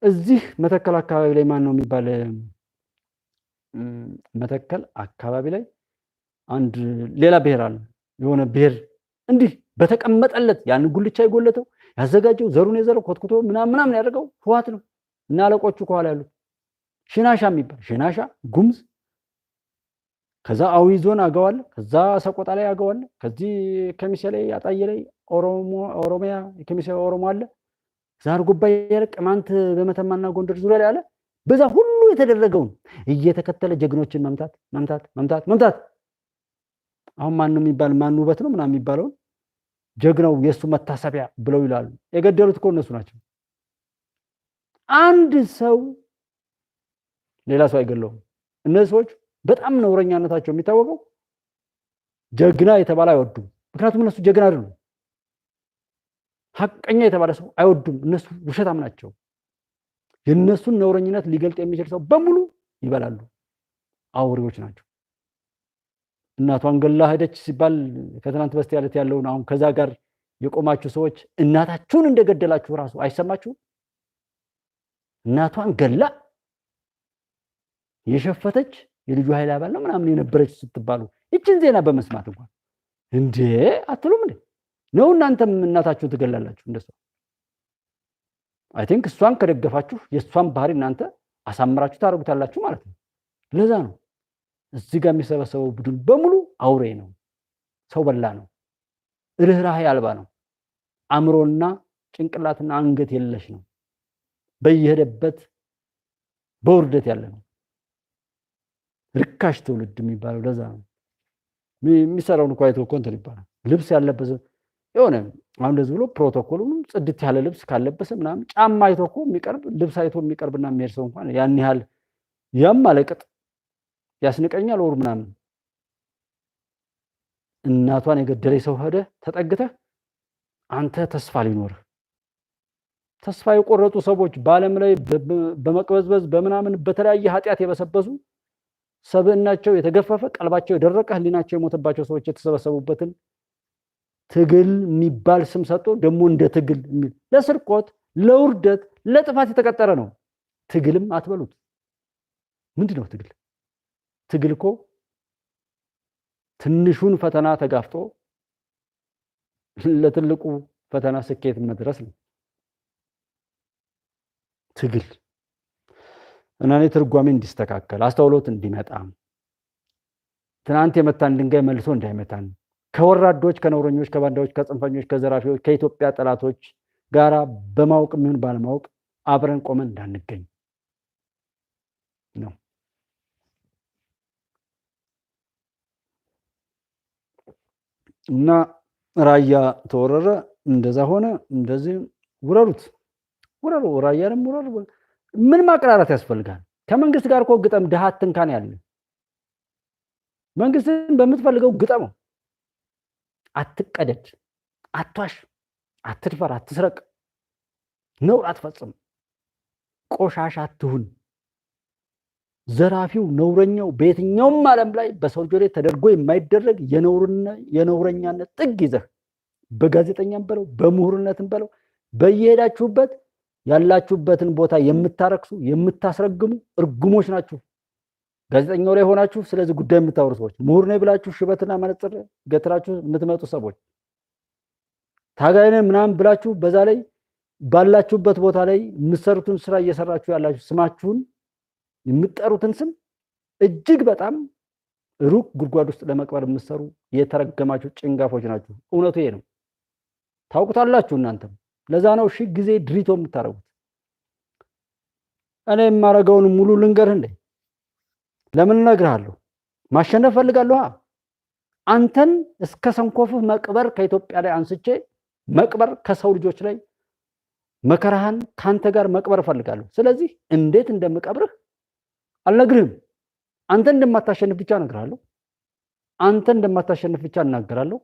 እዚህ መተከል አካባቢ ላይ ማን ነው የሚባል መተከል አካባቢ ላይ አንድ ሌላ ብሔር አለ። የሆነ ብሔር እንዲህ በተቀመጠለት ያን ጉልቻ ይጎለተው ያዘጋጀው ዘሩን የዘረው ኮትኩቶ ምናምን ያደርገው ህወሓት ነው እና አለቆቹ ከኋላ ያሉት ሽናሻ የሚባል ሽናሻ ጉምዝ፣ ከዛ አዊ ዞን አገዋለ፣ ከዛ ሰቆጣ ላይ አገዋለ፣ ከዚህ ከሚሴ ላይ አጣየ ላይ ኦሮሚያ ከሚሴ ኦሮሞ አለ፣ ዛርጎባ ያለ ቅማንት በመተማና ጎንደር ዙሪያ ላይ አለ። በዛ ሁሉ የተደረገውን እየተከተለ ጀግኖችን መምታት። አሁን ማን ነው የሚባል ማን ውበት ነው ምናምን የሚባለው ጀግናው የሱ መታሰቢያ ብለው ይላሉ። የገደሉት እኮ እነሱ ናቸው። አንድ ሰው ሌላ ሰው አይገለውም። እነዚህ ሰዎች በጣም ነውረኛነታቸው የሚታወቀው ጀግና የተባለ አይወዱም። ምክንያቱም እነሱ ጀግና አይደሉም። ሐቀኛ የተባለ ሰው አይወዱም። እነሱ ውሸታም ናቸው። የነሱን ነውረኝነት ሊገልጥ የሚችል ሰው በሙሉ ይበላሉ። አውሬዎች ናቸው። እናቷን ገላ ሄደች ሲባል ከትናንት በስቲያ ዕለት ያለውን አሁን ከዛ ጋር የቆማችሁ ሰዎች እናታችሁን እንደገደላችሁ ራሱ አይሰማችሁም? እናቷን ገላ የሸፈተች የልጁ ኃይል አባል ነው ምናምን የነበረች ስትባሉ ይችን ዜና በመስማት እንኳን እንዴ አትሉም እንዴ? ነው እናንተም እናታችሁን ትገላላችሁ እንደሱ። አይ ቲንክ እሷን ከደገፋችሁ የእሷን ባህሪ እናንተ አሳምራችሁ ታረጉታላችሁ ማለት ነው። ለዛ ነው እዚህ ጋር የሚሰበሰበው ቡድን በሙሉ አውሬ ነው፣ ሰው በላ ነው፣ ርህራሄ አልባ ነው፣ አእምሮና ጭንቅላትና አንገት የለሽ ነው፣ በየሄደበት በውርደት ያለ ነው። ርካሽ ትውልድ የሚባለው ለዛ ነው። የሚሰራውን እኮ አይቶ እኮ እንትን ይባላል። ልብስ ያለበሰ የሆነ አሁን እንደዚህ ብሎ ፕሮቶኮሉም ጽድት ያለ ልብስ ካለበሰ ምናምን ጫማ አይቶ እኮ የሚቀርብ ልብስ አይቶ የሚቀርብና የሚሄድ ሰው እንኳን ያን ያህል ያም አለቅጥ ያስንቀኛል ወር ምናምን። እናቷን የገደለ ሰው ሄደ ተጠግተህ አንተ ተስፋ ሊኖር ተስፋ የቆረጡ ሰዎች በዓለም ላይ በመቅበዝበዝ በምናምን በተለያየ ኃጢአት የበሰበሱ ሰብእናቸው የተገፈፈ ቀልባቸው የደረቀ ህሊናቸው የሞተባቸው ሰዎች የተሰበሰቡበትን ትግል የሚባል ስም ሰጥቶ ደግሞ እንደ ትግል የሚል ለስርቆት፣ ለውርደት፣ ለጥፋት የተቀጠረ ነው። ትግልም አትበሉት። ምንድነው ትግል? ትግል እኮ ትንሹን ፈተና ተጋፍጦ ለትልቁ ፈተና ስኬት መድረስ ነው ትግል። እና እኔ ትርጓሜ እንዲስተካከል አስተውሎት እንዲመጣ ትናንት የመታን ድንጋይ መልሶ እንዳይመታን ከወራዶች፣ ከነውረኞች፣ ከባንዳዎች፣ ከጽንፈኞች፣ ከዘራፊዎች፣ ከኢትዮጵያ ጠላቶች ጋራ በማወቅ ምን ባለማወቅ አብረን ቆመን እንዳንገኝ ነው። እና ራያ ተወረረ፣ እንደዛ ሆነ፣ እንደዚህ ውረሩት፣ ውረሩ፣ ራያንም ውረሩ። ምን ማቀራራት ያስፈልጋል? ከመንግስት ጋር እኮ ግጠም፣ ድሃ አትንካን ያለ መንግስትን በምትፈልገው ግጠመው። አትቀደድ፣ አትዋሽ፣ አትድፈር፣ አትስረቅ፣ ነውር አትፈጽም፣ ቆሻሻ አትሁን። ዘራፊው ነውረኛው በየትኛውም ዓለም ላይ በሰው ልጅ ላይ ተደርጎ የማይደረግ የነውረኛነት ጥግ ይዘህ በጋዜጠኛም በለው በምሁርነትም በለው በየሄዳችሁበት ያላችሁበትን ቦታ የምታረክሱ የምታስረግሙ እርጉሞች ናችሁ። ጋዜጠኛው ላይ ሆናችሁ ስለዚህ ጉዳይ የምታወሩ ሰዎች፣ ምሁር ነኝ ብላችሁ ሽበትና መነጽር ገትራችሁ የምትመጡ ሰዎች፣ ታጋይ ነን ምናምን ብላችሁ በዛ ላይ ባላችሁበት ቦታ ላይ የምትሰሩትን ስራ እየሰራችሁ ያላችሁ ስማችሁን የምትጠሩትን ስም እጅግ በጣም ሩቅ ጉድጓድ ውስጥ ለመቅበር የምትሰሩ የተረገማችሁ ጭንጋፎች ናችሁ። እውነቱ ይሄ ነው። ታውቁታላችሁ እናንተም። ለዛ ነው ሺህ ጊዜ ድሪቶ የምታረጉት። እኔ የማረገውን ሙሉ ልንገርህ እንዴ? ለምን እነግርሃለሁ? ማሸነፍ ፈልጋለሁ። አንተን እስከ ሰንኮፍህ መቅበር ከኢትዮጵያ ላይ አንስቼ መቅበር ከሰው ልጆች ላይ መከራህን ካንተ ጋር መቅበር ፈልጋለሁ። ስለዚህ እንዴት እንደምቀብርህ አልነግርህም። አንተ እንደማታሸንፍ ብቻ እነግርሃለሁ። አንተ እንደማታሸንፍ ብቻ እናገራለሁ።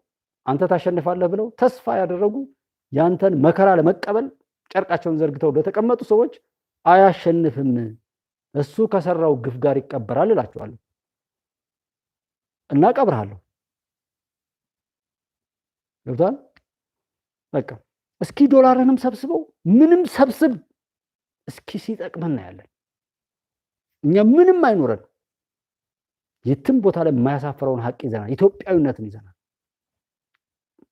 አንተ ታሸንፋለህ ብለው ተስፋ ያደረጉ ያንተን መከራ ለመቀበል ጨርቃቸውን ዘርግተው ለተቀመጡ ሰዎች አያሸንፍም፣ እሱ ከሰራው ግፍ ጋር ይቀበራል እላቸዋለሁ እና ቀብርሃለሁ። ገብቷል? በቃ እስኪ ዶላርንም ሰብስበው ምንም ሰብስብ፣ እስኪ ሲጠቅመን እናያለን። እኛ ምንም አይኖረን፣ የትም ቦታ ላይ የማያሳፍረውን ሀቅ ይዘናል፣ ኢትዮጵያዊነትን ይዘናል።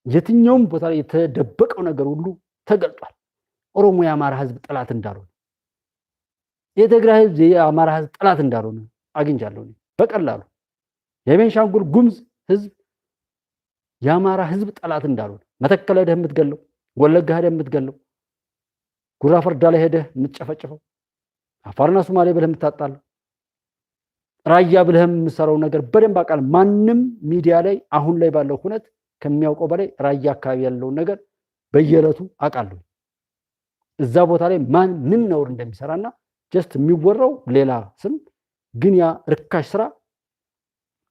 የትኛውም ቦታ ላይ የተደበቀው ነገር ሁሉ ተገልጧል። ኦሮሞ የአማራ ህዝብ ጠላት እንዳልሆነ፣ የትግራይ ህዝብ የአማራ ህዝብ ጠላት እንዳልሆነ አግኝቻለሁ። በቀላሉ የቤንሻንጉል ጉሙዝ ህዝብ የአማራ ህዝብ ጠላት እንዳልሆነ፣ መተከል ሄደህ የምትገለው፣ ወለጋ ሄደህ የምትገለው፣ ጉራ ፈርዳ ላይ ሄደህ የምትጨፈጭፈው፣ አፋርና ሶማሌ ብለህ የምታጣለው፣ ራያ ብለህ የምትሰራው ነገር በደንብ አውቃለሁ። ማንም ሚዲያ ላይ አሁን ላይ ባለው ሁነት ከሚያውቀው በላይ ራያ አካባቢ ያለውን ነገር በየዕለቱ አውቃለሁ። እዛ ቦታ ላይ ማን ምን ነውር እንደሚሰራና ጀስት የሚወራው ሌላ ስም ግን ያ ርካሽ ስራ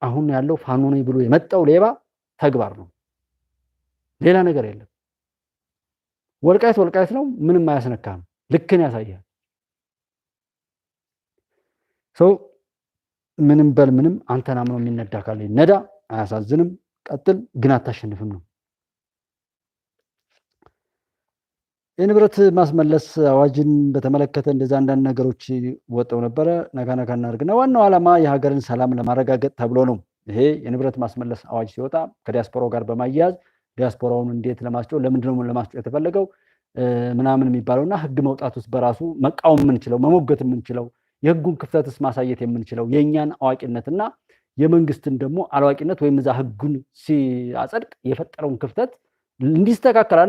አሁን ያለው ፋኖ ነኝ ብሎ የመጣው ሌባ ተግባር ነው። ሌላ ነገር የለም። ወልቃይት ነው፣ ምንም አያስነካም። ልክን ያሳያል። ሰው ምንም በል ምንም አንተን አምኖ የሚነዳ ካለ ነዳ፣ አያሳዝንም። ቀጥል፣ ግን አታሸንፍም ነው። የንብረት ማስመለስ አዋጅን በተመለከተ እንደዛ አንዳንድ ነገሮች ወጣው ነበረ። ነካ እናድርግና ዋናው ዓላማ የሀገርን ሰላም ለማረጋገጥ ተብሎ ነው። ይሄ የንብረት ማስመለስ አዋጅ ሲወጣ ከዲያስፖራው ጋር በማያያዝ ዲያስፖራውን እንዴት ለማስጨው ለምንድነው ለማስጨው የተፈለገው ምናምን የሚባለውና ህግ መውጣት ውስጥ በራሱ መቃወም የምንችለው መሞገት የምንችለው የህጉን ክፍተትስ ማሳየት የምንችለው የኛን አዋቂነትና የመንግስትን ደግሞ አላዋቂነት ወይም እዛ ህጉን ሲያጸድቅ የፈጠረውን ክፍተት እንዲስተካከል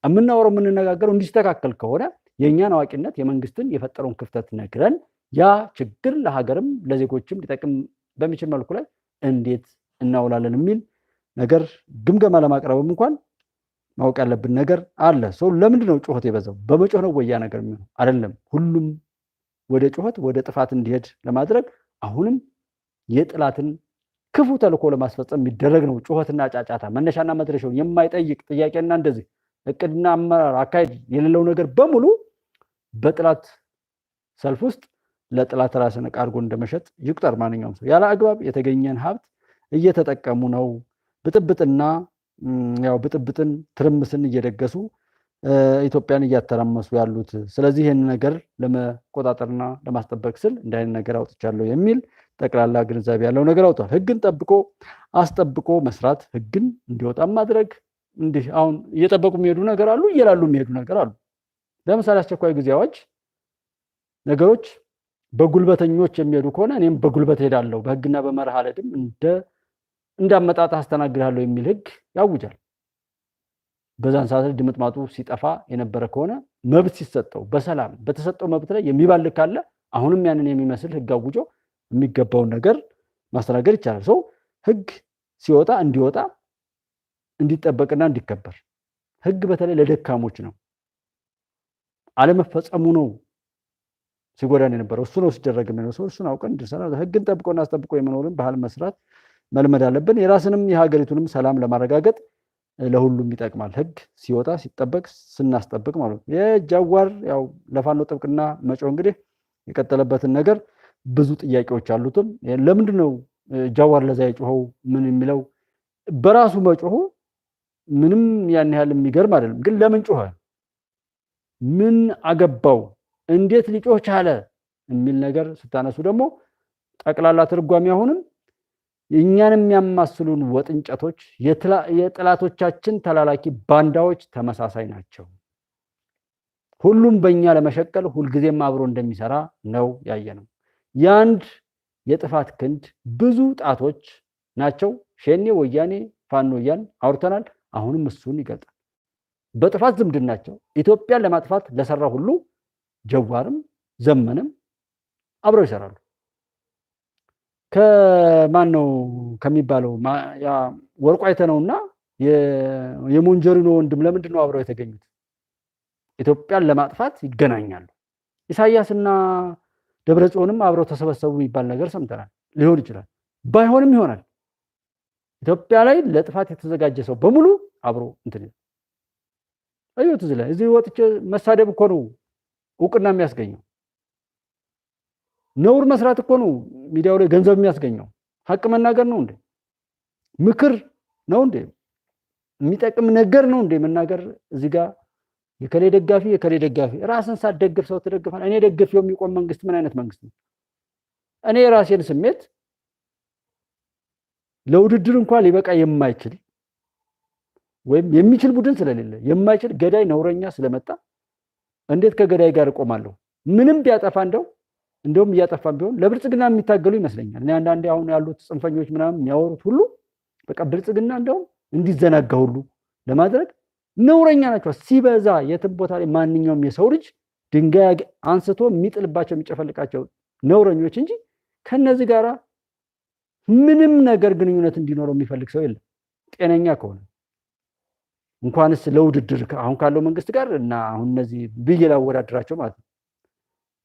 የምናወራው የምንነጋገረው እንዲስተካከል ከሆነ የኛን አዋቂነት የመንግስትን የፈጠረውን ክፍተት ነግረን ያ ችግር ለሀገርም ለዜጎችም ሊጠቅም በሚችል መልኩ ላይ እንዴት እናውላለን የሚል ነገር ግምገማ ለማቅረብም እንኳን ማወቅ ያለብን ነገር አለ። ሰው ለምንድነው ጩኸት የበዛው? በመጮህ ነው ወያ ነገር የሚሆነው አይደለም። ሁሉም ወደ ጩኸት ወደ ጥፋት እንዲሄድ ለማድረግ አሁንም የጥላትን ክፉ ተልኮ ለማስፈጸም የሚደረግ ነው። ጩኸትና ጫጫታ መነሻና መድረሻውን የማይጠይቅ ጥያቄና እንደዚህ እቅድና አመራር አካሄድ የሌለው ነገር በሙሉ በጥላት ሰልፍ ውስጥ ለጥላት ራስን አድርጎ እንደመሸጥ ይቁጠር። ማንኛውም ሰው ያለ አግባብ የተገኘን ሀብት እየተጠቀሙ ነው። ብጥብጥና ያው ብጥብጥን ትርምስን እየደገሱ ኢትዮጵያን እያተራመሱ ያሉት። ስለዚህ ይህን ነገር ለመቆጣጠርና ለማስጠበቅ ስል እንዳይነት ነገር አውጥቻለሁ የሚል ጠቅላላ ግንዛቤ ያለው ነገር አውጥቷል። ህግን ጠብቆ አስጠብቆ መስራት፣ ህግን እንዲወጣ ማድረግ። እንዲህ አሁን እየጠበቁ የሚሄዱ ነገር አሉ፣ እየላሉ የሚሄዱ ነገር አሉ። ለምሳሌ አስቸኳይ ጊዜ አዋጅ ነገሮች በጉልበተኞች የሚሄዱ ከሆነ እኔም በጉልበት ሄዳለሁ፣ በህግና በመርህ አልሄድም፣ እንዳመጣጣ አስተናግዳለሁ የሚል ህግ ያውጃል። በዛን ሰዓት ላይ ድምጥማጡ ሲጠፋ የነበረ ከሆነ መብት ሲሰጠው በሰላም በተሰጠው መብት ላይ የሚባልክ ካለ አሁንም ያንን የሚመስል ህግ አውጆ የሚገባውን ነገር ማስተናገድ ይቻላል። ሰው ህግ ሲወጣ እንዲወጣ እንዲጠበቅና እንዲከበር። ህግ በተለይ ለደካሞች ነው። አለመፈጸሙ ነው ሲጎዳን የነበረው። እሱ ነው ሲደረግ የነበረው። ሰው እሱን አውቀን እንድንሰራ ህግን ጠብቆና አስጠብቆ የመኖርን ባህል መስራት መልመድ አለብን። የራስንም የሀገሪቱንም ሰላም ለማረጋገጥ ለሁሉም ይጠቅማል። ህግ ሲወጣ ሲጠበቅ ስናስጠብቅ ማለት ነው። የጃዋር ያው ለፋኖ ጥብቅና መጮህ እንግዲህ የቀጠለበትን ነገር ብዙ ጥያቄዎች አሉትም። ለምንድን ነው ጃዋር ለዛ የጮኸው ምን የሚለው በራሱ መጮሁ ምንም ያን ያህል የሚገርም አይደለም። ግን ለምን ጮኸ? ምን አገባው? እንዴት ሊጮህ ቻለ? የሚል ነገር ስታነሱ ደግሞ ጠቅላላ ትርጓሜ አሁንም እኛን የሚያማስሉን ወጥንጨቶች የጥላቶቻችን ተላላኪ ባንዳዎች ተመሳሳይ ናቸው። ሁሉም በእኛ ለመሸቀል ሁልጊዜም አብሮ እንደሚሰራ ነው ያየነው። የአንድ የጥፋት ክንድ ብዙ ጣቶች ናቸው። ሸኔ፣ ወያኔ፣ ፋኖ እያልን አውርተናል። አሁንም እሱን ይገልጣል። በጥፋት ዝምድናቸው ኢትዮጵያን ለማጥፋት ለሰራ ሁሉ ጀዋርም ዘመንም አብረው ይሰራሉ። ከማን ነው ከሚባለው ያ ወርቁ አይተነውና የሞንጀሪኖ ወንድም ለምንድን ነው አብረው የተገኙት? ኢትዮጵያን ለማጥፋት ይገናኛሉ። ኢሳያስና ደብረጽዮንም አብረው ተሰበሰቡ የሚባል ነገር ሰምተናል። ሊሆን ይችላል፣ ባይሆንም ይሆናል። ኢትዮጵያ ላይ ለጥፋት የተዘጋጀ ሰው በሙሉ አብሮ እንትን አይወት ዝለ እዚህ ወጥቼ መሳደብ እኮ ነው እውቅና የሚያስገኘው። ነውር መስራት እኮ ነው ሚዲያው ላይ ገንዘብ የሚያስገኘው። ሀቅ መናገር ነው እንዴ? ምክር ነው እንዴ? የሚጠቅም ነገር ነው እንዴ መናገር? እዚህ ጋር የከሌ ደጋፊ ራስን ሳትደግፍ ሰው ትደግፋለህ? እኔ ደግፌው የሚቆም መንግስት ምን አይነት መንግስት ነው? እኔ የራሴን ስሜት ለውድድር እንኳን ሊበቃ የማይችል ወይም የሚችል ቡድን ስለሌለ የማይችል ገዳይ ነውረኛ ስለመጣ እንዴት ከገዳይ ጋር እቆማለሁ? ምንም ቢያጠፋ እንደውም እያጠፋም ቢሆን ለብልጽግና የሚታገሉ ይመስለኛል። እኔ አንዳንዴ አሁን ያሉት ጽንፈኞች ምናምን የሚያወሩት ሁሉ በቃ ብልጽግና እንደውም እንዲዘናጋ ሁሉ ለማድረግ ነውረኛ ናቸው ሲበዛ። የትም ቦታ ላይ ማንኛውም የሰው ልጅ ድንጋይ አንስቶ የሚጥልባቸው የሚጨፈልቃቸው ነውረኞች እንጂ ከነዚህ ጋራ ምንም ነገር ግንኙነት እንዲኖረው የሚፈልግ ሰው የለም ጤነኛ ከሆነ። እንኳንስ ለውድድር አሁን ካለው መንግስት ጋር እና አሁን እነዚህ ብዬ ላወዳድራቸው ማለት ነው።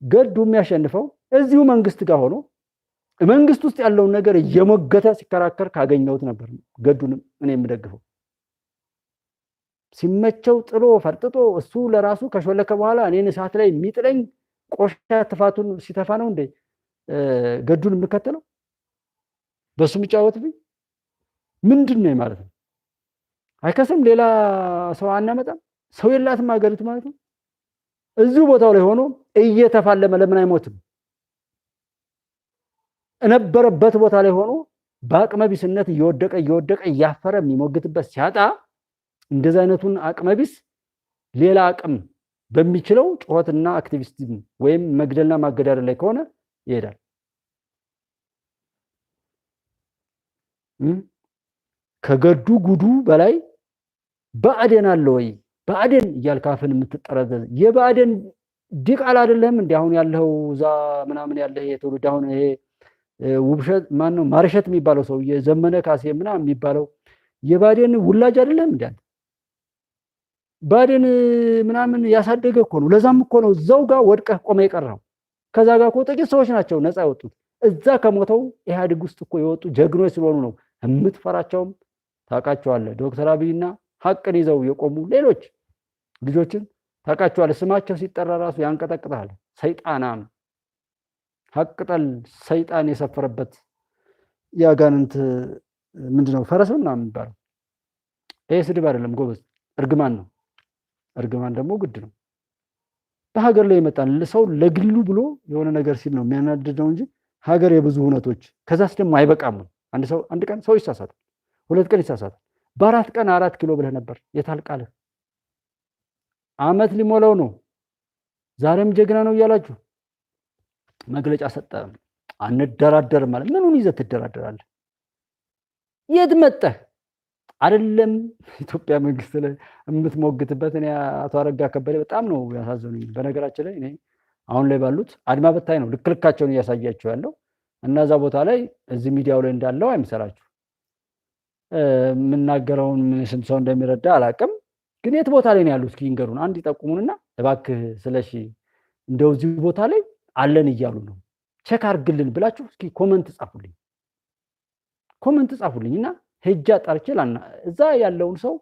ገዱ የሚያሸንፈው እዚሁ መንግስት ጋር ሆኖ መንግስት ውስጥ ያለውን ነገር እየሞገተ ሲከራከር ካገኘሁት ነበር ገዱንም እኔ የምደግፈው። ሲመቸው ጥሎ ፈርጥጦ እሱ ለራሱ ከሾለከ በኋላ እኔን እሳት ላይ የሚጥለኝ ቆሻ ትፋቱን ሲተፋ ነው እንዴ ገዱን የምከተለው? በሱ የሚጫወትብኝ ምንድን ነው ማለት ነው? አይከስም? ሌላ ሰው አናመጣም? ሰው የላትም ሀገሪቱ ማለት ነው። እዚሁ ቦታው ላይ ሆኖ እየተፋለመ ለምን አይሞትም? እነበረበት ቦታ ላይ ሆኖ በአቅመቢስነት እየወደቀ እያፈረ የሚሞግትበት ሲያጣ እንደዚህ አይነቱን አቅመቢስ ሌላ አቅም በሚችለው ጩኸትና አክቲቪስቲዝም ወይም መግደልና ማገዳደል ላይ ከሆነ ይሄዳል። ከገዱ ጉዱ በላይ ብአዴን አለ ወይ? ብአዴን እያልክ አፍን የምትጠረዘዝ የብአዴን ዲቃላ አይደለም እንዴ? አሁን ያለው እዛ ምናምን ያለ የትውልድ አሁን ይሄ ውብሸት ማን ነው ማርሸት የሚባለው ሰው የዘመነ ካሴ ምናምን የሚባለው የብአዴን ውላጅ አይደለም እንዴ? ብአዴን ምናምን ያሳደገ እኮ ነው። ለዛም እኮ ነው እዛው ጋር ወድቀህ ቆመ የቀረው። ከዛ ጋር እኮ ጥቂት ሰዎች ናቸው ነፃ ያወጡት። እዛ ከሞተው ኢህአዴግ ውስጥ እኮ የወጡ ጀግኖች ስለሆኑ ነው የምትፈራቸውም። ታውቃቸዋለህ። ዶክተር አብይና ሀቅን ይዘው የቆሙ ሌሎች ልጆችን ታውቃቸዋለህ። ስማቸው ሲጠራ ራሱ ያንቀጠቅጣል። ሰይጣናም ሀቅጠል ሰይጣን የሰፈረበት ያጋንንት ምንድነው ፈረስ ምናምን የሚባለው ይሄ ስድብ አይደለም ጎበዝ፣ እርግማን ነው። እርግማን ደግሞ ግድ ነው። በሀገር ላይ ይመጣል ሰው ለግሉ ብሎ የሆነ ነገር ሲል ነው የሚያናድደው እንጂ ሀገር የብዙ እውነቶች ከዛስ ደግሞ አይበቃም። አንድ ቀን ሰው ይሳሳታል፣ 2 ቀን ይሳሳታል። በ4 ቀን 4 ኪሎ ብለህ ነበር የታልቃለህ። አመት ሊሞላው ነው። ዛሬም ጀግና ነው እያላችሁ መግለጫ ሰጠ። አንደራደርም ማለት ምኑን ይዘህ ትደራደራለህ? የት መጣህ? አይደለም ኢትዮጵያ መንግስት ላይ የምትሞግትበት። እኔ አቶ አረጋ ከበደ በጣም ነው ያሳዘኑኝ። በነገራችን ላይ እኔ አሁን ላይ ባሉት አድማ በታይ ነው ልክልካቸውን እያሳያቸው ያለው እና እዛ ቦታ ላይ እዚህ ሚዲያው ላይ እንዳለው አይምሰላችሁ። የምናገረውን ስንት ሰው እንደሚረዳ አላውቅም፣ ግን የት ቦታ ላይ ነው ያሉት? እስኪ ይንገሩን፣ አንድ ይጠቁሙንና እባክህ ስለሺ እንደው እዚህ ቦታ ላይ አለን እያሉ ነው ቼክ አድርግልን ብላችሁ እስኪ ኮመንት ጻፉልኝና ሄጃ ጠርቼ እዛ ያለውን ሰው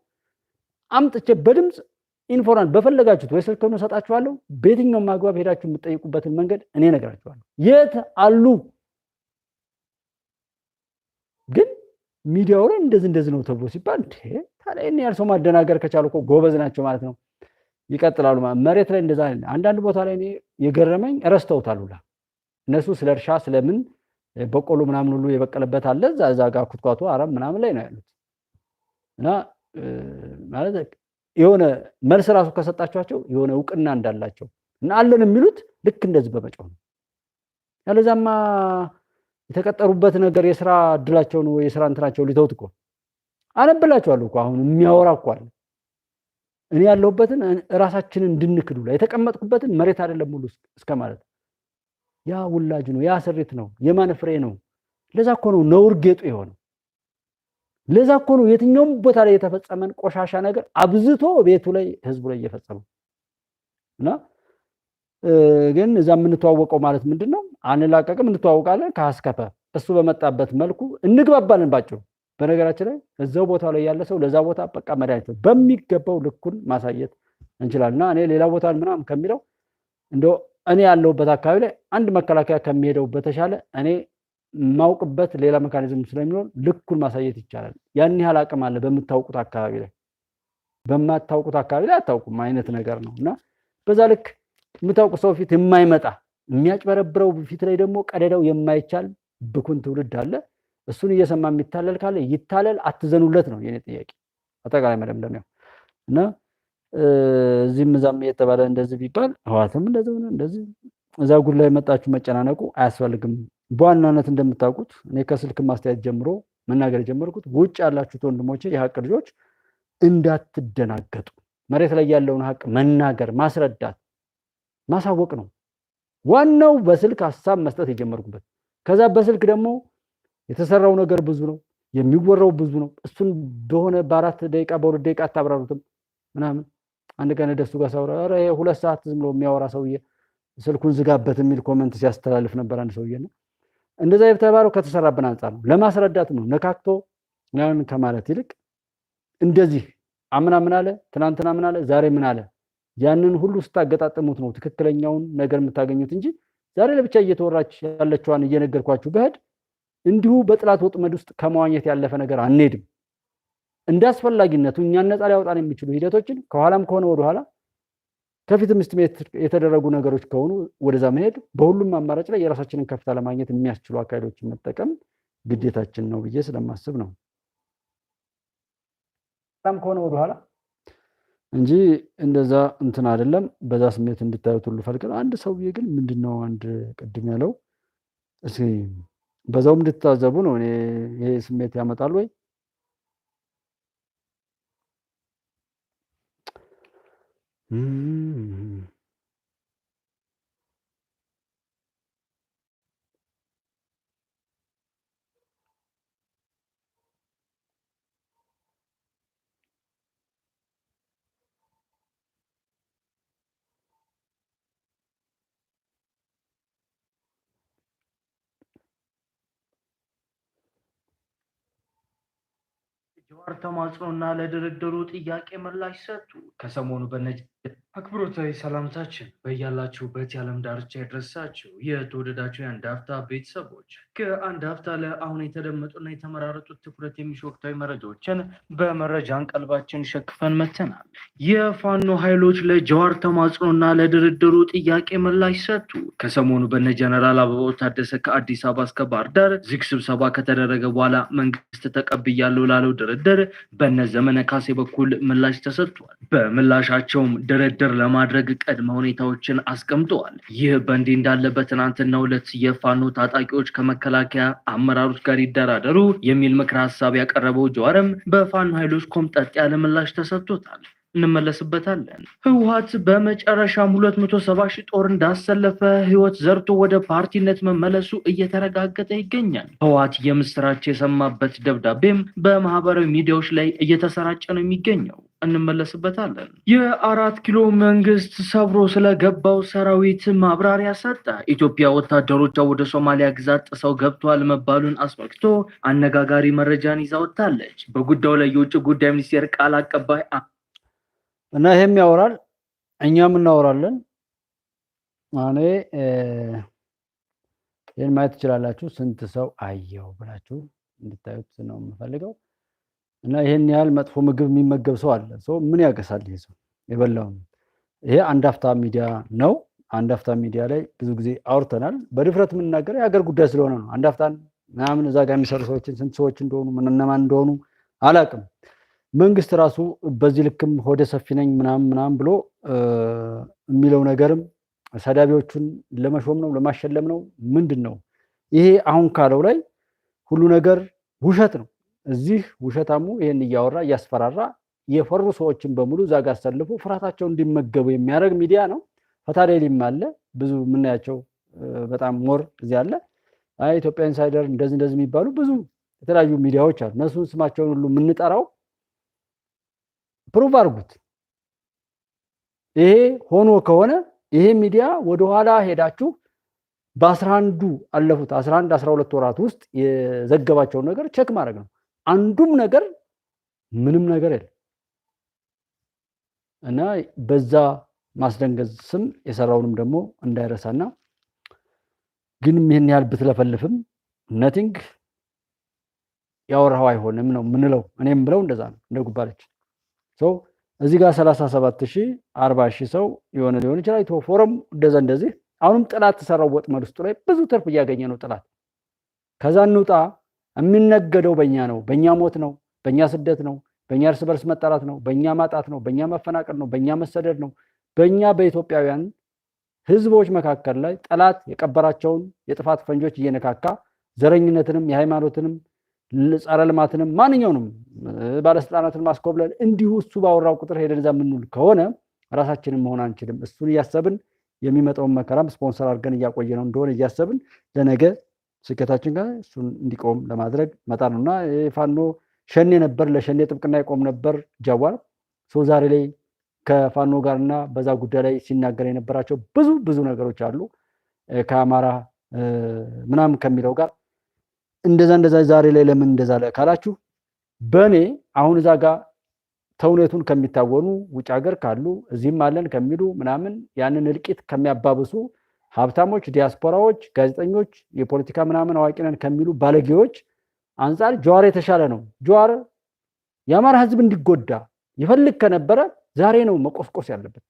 አምጥቼ በድምፅ ኢንፎርማል በፈለጋችሁት ወይ ስልክ ነው ሰጣችኋለሁ። በየትኛውም አግባብ ሄዳችሁ የምትጠይቁበትን መንገድ እኔ እነግራችኋለሁ። የት አሉ? ግን ሚዲያው ላይ እንደዚህ ነው ተብሎ ሲባል ታዲያ እኔ ያልሰው ማደናገር ከቻሉ እኮ ጎበዝ ናቸው ማለት ነው። ይቀጥላሉ። መሬት ላይ እንደዛ አንዳንድ ቦታ ላይ እኔ የገረመኝ ረስተውታል ሁላ እነሱ ስለ እርሻ ስለምን በቆሎ ምናምን ሁሉ የበቀለበት አለ እዛ ጋር ኩትኳቱ አረም ምናምን ላይ ነው ያሉት። እና ማለት የሆነ መልስ ራሱ ከሰጣችኋቸው የሆነ እውቅና እንዳላቸው እና አለን የሚሉት ልክ እንደዚህ በመጮህ ነው። ያለዛማ የተቀጠሩበት ነገር የስራ እድላቸውን ወይ የስራ እንትናቸው ሊተውት እኮ አነብላችኋለሁ እኮ አሁን የሚያወራ እኮ አለ። እኔ ያለሁበትን ራሳችንን እንድንክዱ ላይ የተቀመጥኩበትን መሬት አይደለም ሙሉ እስከ ማለት ያ ውላጅ ነው፣ ያ ስሪት ነው፣ የማን ፍሬ ነው። ለዛ እኮ ነው ነውር ጌጡ የሆነው። ለዛ እኮ ነው የትኛውም ቦታ ላይ የተፈጸመን ቆሻሻ ነገር አብዝቶ ቤቱ ላይ ህዝቡ ላይ እየፈጸመው እና ግን እዛ የምንተዋወቀው ማለት ምንድነው? አንላቀቅም፣ እንተዋወቃለን ከአስከፈ እሱ በመጣበት መልኩ እንግባባለን ባጭሩ። በነገራችን ላይ እዛው ቦታ ላይ ያለ ሰው ለዛ ቦታ በቃ መድኃኒት በሚገባው ልኩን ማሳየት እንችላልና እኔ ሌላ ቦታ ምናምን ከሚለው እንደው እኔ ያለሁበት አካባቢ ላይ አንድ መከላከያ ከሚሄደው በተሻለ እኔ ማውቅበት ሌላ ሜካኒዝም ስለሚኖር ልኩን ማሳየት ይቻላል። ያን ያህል አቅም አለ በምታውቁት አካባቢ ላይ። በማታውቁት አካባቢ ላይ አታውቁም አይነት ነገር ነውና በዛ ልክ የምታውቁ ሰው ፊት የማይመጣ የሚያጭበረብረው ፊት ላይ ደግሞ ቀደዳው የማይቻል ብኩን ትውልድ አለ። እሱን እየሰማ የሚታለል ካለ ይታለል፣ አትዘኑለት ነው የኔ ጥያቄ። አጠቃላይ መደምደሚያው እና እዚህም እዛም እየተባለ እንደዚህ ቢባል ህዋትም እንደዚህ እዛ ጉድ ላይ መጣችሁ መጨናነቁ አያስፈልግም። በዋናነት እንደምታውቁት እኔ ከስልክ ማስተያየት ጀምሮ መናገር የጀመርኩት ውጭ ያላችሁት ወንድሞቼ የሀቅ ልጆች እንዳትደናገጡ መሬት ላይ ያለውን ሀቅ መናገር ማስረዳት ማሳወቅ ነው ዋናው በስልክ ሐሳብ መስጠት የጀመርኩበት ከዛ በስልክ ደግሞ የተሰራው ነገር ብዙ ነው የሚወራው ብዙ ነው እሱን በሆነ በ4 ደቂቃ በ2 ደቂቃ አታብራሩትም ምናምን አንድ ቀን ደሱ ጋር ሳውራ አረ 2 ሰዓት ዝም ብሎ የሚያወራ ሰውዬ ስልኩን ዝጋበት የሚል ኮሜንት ሲያስተላልፍ ነበር አንድ ሰውዬና እንደዛ የተባለው ከተሰራብን አንፃር ነው ለማስረዳት ነው ነካክቶ ያን ከማለት ይልቅ እንደዚህ አምና ምን አለ ትናንትና ምን አለ ዛሬ ምን አለ ያንን ሁሉ ስታገጣጥሙት ነው ትክክለኛውን ነገር የምታገኙት እንጂ ዛሬ ለብቻ እየተወራች ያለችዋን እየነገርኳችሁ በህድ እንዲሁ በጥላት ወጥመድ ውስጥ ከመዋኘት ያለፈ ነገር አንሄድም እንዳስፈላጊነቱ እኛን ነፃ ሊያወጣን የሚችሉ ሂደቶችን ከኋላም ከሆነ ወደ ኋላ ከፊትም እስቲሜት የተደረጉ ነገሮች ከሆኑ ወደዛ መሄድ በሁሉም አማራጭ ላይ የራሳችንን ከፍታ ለማግኘት የሚያስችሉ አካሄዶችን መጠቀም ግዴታችን ነው ብዬ ስለማስብ ነው ከኋላም ከሆነ ወደ ኋላ እንጂ እንደዛ እንትን አይደለም በዛ ስሜት እንድታዩት ሁሉ ፈልገን አንድ ሰውዬ ግን ምንድነው አንድ ቅድም ያለው እስኪ በዛው እንድታዘቡ ነው እኔ ይሄ ስሜት ያመጣል ወይ ጀዋር ተማጽኖና ለድርድሩ ጥያቄ ምላሽ ሰጡ። ከሰሞኑ በነጅ አክብሮታዊ ሰላምታችን በያላችሁበት የዓለም ዳርቻ ይድረሳችሁ። የተወደዳችሁ የአንድ አፍታ ቤተሰቦች ከአንድ አፍታ ለአሁን የተደመጡና የተመራረጡት ትኩረት የሚሹ ወቅታዊ መረጃዎችን በመረጃ አንቀልባችን ሸክፈን መተናል። የፋኖ ኃይሎች ለጀዋር ተማጽኖና ለድርድሩ ጥያቄ ምላሽ ሰጡ። ከሰሞኑ በነ ጀነራል አበባው ታደሰ ከአዲስ አበባ እስከ ባህር ዳር ዝግ ስብሰባ ከተደረገ በኋላ መንግስት ተቀብያለሁ ላለው ድርድር በነ ዘመነ ካሴ በኩል ምላሽ ተሰጥቷል። በምላሻቸውም ድርድር ለማድረግ ቅድመ ሁኔታዎችን አስቀምጠዋል። ይህ በእንዲህ እንዳለ በትናንትናው ዕለት የፋኖ ታጣቂዎች ከመከላከያ አመራሮች ጋር ይደራደሩ የሚል ምክረ ሀሳብ ያቀረበው ጀዋርም በፋኖ ኃይሎች ኮምጠጥ ያለ ምላሽ ተሰጥቶታል። እንመለስበታለን። ህወሓት በመጨረሻም 270 ሺህ ጦር እንዳሰለፈ ህይወት ዘርቶ ወደ ፓርቲነት መመለሱ እየተረጋገጠ ይገኛል። ህወሓት የምስራች የሰማበት ደብዳቤም በማህበራዊ ሚዲያዎች ላይ እየተሰራጨ ነው የሚገኘው። እንመለስበታለን። የ4 ኪሎ መንግስት ሰብሮ ስለገባው ሰራዊት ማብራሪያ ሰጠ። ኢትዮጵያ ወታደሮቿ ወደ ሶማሊያ ግዛት ጥሰው ገብተዋል መባሉን አስመልክቶ አነጋጋሪ መረጃን ይዛ ወጥታለች። በጉዳዩ ላይ የውጭ ጉዳይ ሚኒስቴር ቃል አቀባይ እና ይሄም ያወራል እኛም እናወራለን ማኔ ይሄን ማየት ትችላላችሁ ስንት ሰው አየው ብላችሁ እንድታዩት ነው የምፈልገው እና ይሄን ያህል መጥፎ ምግብ የሚመገብ ሰው አለ ሰው ምን ያገሳል ይሄ ሰው የበላው ይሄ አንድ አፍታ ሚዲያ ነው አንድ አፍታ ሚዲያ ላይ ብዙ ጊዜ አውርተናል በድፍረት የምንናገረው የሀገር ጉዳይ ስለሆነ ነው አንድ አፍታን ምናምን እዛ ጋር የሚሰሩ ሰዎችን ስንት ሰዎች እንደሆኑ እነማን እንደሆኑ አላውቅም መንግስት ራሱ በዚህ ልክም ሆደ ሰፊ ነኝ ምናምን ብሎ የሚለው ነገርም ሰዳቢዎቹን ለመሾም ነው ለማሸለም ነው ምንድነው ይሄ አሁን ካለው ላይ ሁሉ ነገር ውሸት ነው እዚህ ውሸታሙ ይሄን እያወራ እያስፈራራ የፈሩ ሰዎችን በሙሉ ዛጋ አሰልፎ ፍራታቸው እንዲመገቡ የሚያደርግ ሚዲያ ነው ፈታዴሊም አለ ብዙ ምናያቸው በጣም ሞር እዚህ አለ ኢትዮጵያ ኢንሳይደር እንደዚህ የሚባሉ ብዙ የተለያዩ ሚዲያዎች አሉ እነሱን ስማቸውን ሁሉ የምንጠራው ፕሩቭ አድርጉት ይሄ ሆኖ ከሆነ ይሄ ሚዲያ ወደ ኋላ ሄዳችሁ በ11 አለፉት 11 12 ወራት ውስጥ የዘገባቸው ነገር ቼክ ማድረግ ነው አንዱም ነገር ምንም ነገር የለም እና በዛ ማስደንገዝ ስም የሰራውንም ደግሞ እንዳይረሳና ግን ምን ያህል ብትለፈልፍም ነቲንግ ያወራው አይሆንም ነው ምንለው እኔም ብለው እንደዛ ነው እንደጉባለች እዚህ ጋር 37000 40000 ሰው የሆነ ሊሆን ይችላል ኢትዮ ፎረም እንደዚህ አሁንም ጥላት ተሰራው ወጥመድ ውስጥ ላይ ብዙ ትርፍ እያገኘ ነው ጥላት ከዛ እንውጣ የሚነገደው በእኛ ነው በእኛ ሞት ነው በእኛ ስደት ነው በእኛ እርስ በርስ መጣላት ነው በእኛ ማጣት ነው በእኛ መፈናቀል ነው በእኛ መሰደድ ነው በእኛ በኢትዮጵያውያን ህዝቦች መካከል ላይ ጥላት የቀበራቸውን የጥፋት ፈንጆች እየነካካ ዘረኝነትንም የሃይማኖትንም ጸረ ልማትንም ማንኛውንም ባለስልጣናትን ማስኮብለል እንዲሁ እሱ ባወራው ቁጥር ሄደን እዛ የምንውል ከሆነ ራሳችንን መሆን አንችልም። እሱን እያሰብን የሚመጣውን መከራም ስፖንሰር አድርገን እያቆየ ነው እንደሆነ እያሰብን ለነገ ስኬታችን ጋር እሱን እንዲቆም ለማድረግ መጣ ነው እና ፋኖ ሸኔ ነበር፣ ለሸኔ ጥብቅና ይቆም ነበር ጃዋር። ዛሬ ላይ ከፋኖ ጋርና በዛ ጉዳይ ላይ ሲናገር የነበራቸው ብዙ ነገሮች አሉ ከአማራ ምናምን ከሚለው ጋር እንደዛ ዛሬ ላይ ለምን እንደዛ ካላችሁ በእኔ አሁን እዛ ጋር ተውኔቱን ከሚታወኑ ውጭ ሀገር ካሉ እዚህም አለን ከሚሉ ምናምን ያንን እልቂት ከሚያባብሱ ሀብታሞች፣ ዲያስፖራዎች፣ ጋዜጠኞች፣ የፖለቲካ ምናምን አዋቂ ነን ከሚሉ ባለጌዎች አንጻር ጀዋር የተሻለ ነው። ጀዋር የአማራ ህዝብ እንዲጎዳ ይፈልግ ከነበረ ዛሬ ነው መቆስቆስ ያለበት።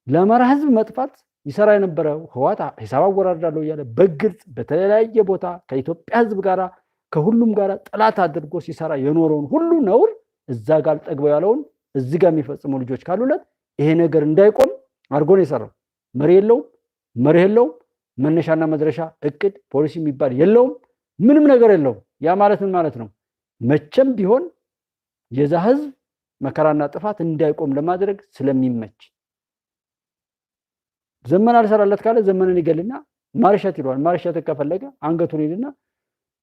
ለአማራ ህዝብ መጥፋት ይሰራ የነበረው ህወሓት ሂሳብ አወራርዳለሁ እያለ በግልጽ በተለያየ ቦታ ከኢትዮጵያ ህዝብ ጋር ከሁሉም ጋር ጠላት አድርጎ ሲሰራ የኖረውን ሁሉ ነውር እዛ ጋር ጠግበው ያለውን እዚህ ጋር የሚፈጽሙ ልጆች ካሉለት ይሄ ነገር እንዳይቆም አድርጎ ነው የሰራው። መሪ የለውም፣ መነሻና መድረሻ እቅድ ፖሊሲ የሚባል የለውም፣ ምንም ነገር የለውም። ያ ማለት ምን ማለት ነው? መቼም ቢሆን የዛ ህዝብ መከራና ጥፋት እንዳይቆም ለማድረግ ስለሚመች ዘመን አልሰራለት ካለ ዘመንን ይገልና ማርሸት ይሏል። ማርሸት ከፈለገ አንገቱን ይልና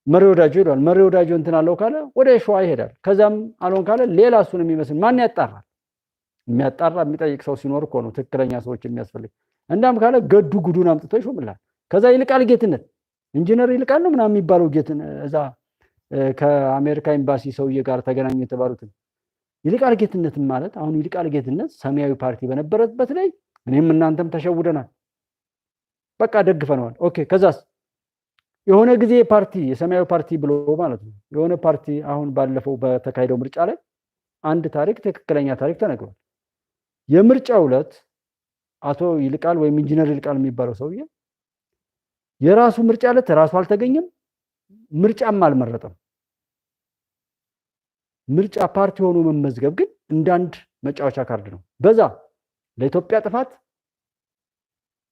መሪ ወዳጆ ይሏል። መሪ ወዳጆ እንትን አለው ካለ ወደ ሸዋ ይሄዳል። ከዛም አልሆን ካለ ሌላ እሱን የሚመስል ማን ያጣራል? የሚያጣራ የሚጠይቅ ሰው ሲኖር እኮ ነው ትክክለኛ ሰዎች የሚያስፈልግ። እንዳም ካለ ገዱ ጉዱን አምጥቶ ይሾምላል። ከዛ ይልቃል ጌትነት ኢንጂነር ይልቃል ነው ምናምን የሚባለው ጌትን እዛ ከአሜሪካ ኤምባሲ ሰውዬ ጋር ተገናኙ የተባሉትን ይልቃል ጌትነት ማለት አሁን ይልቃል ጌትነት ሰማያዊ ፓርቲ በነበረበት ላይ እኔም እናንተም ተሸውደናል፣ በቃ ደግፈነዋል። ኦኬ ከዛስ የሆነ ጊዜ ፓርቲ የሰማያዊ ፓርቲ ብሎ ማለት ነው የሆነ ፓርቲ አሁን ባለፈው በተካሄደው ምርጫ ላይ አንድ ታሪክ ትክክለኛ ታሪክ ተነግሯል። የምርጫው ዕለት አቶ ይልቃል ወይም ኢንጂነር ይልቃል የሚባለው ሰውዬ የራሱ ምርጫ ዕለት ራሱ አልተገኘም፣ ምርጫም አልመረጠም። ምርጫ ፓርቲ ሆኖ መመዝገብ ግን እንዳንድ መጫወቻ ካርድ ነው። በዛ ለኢትዮጵያ ጥፋት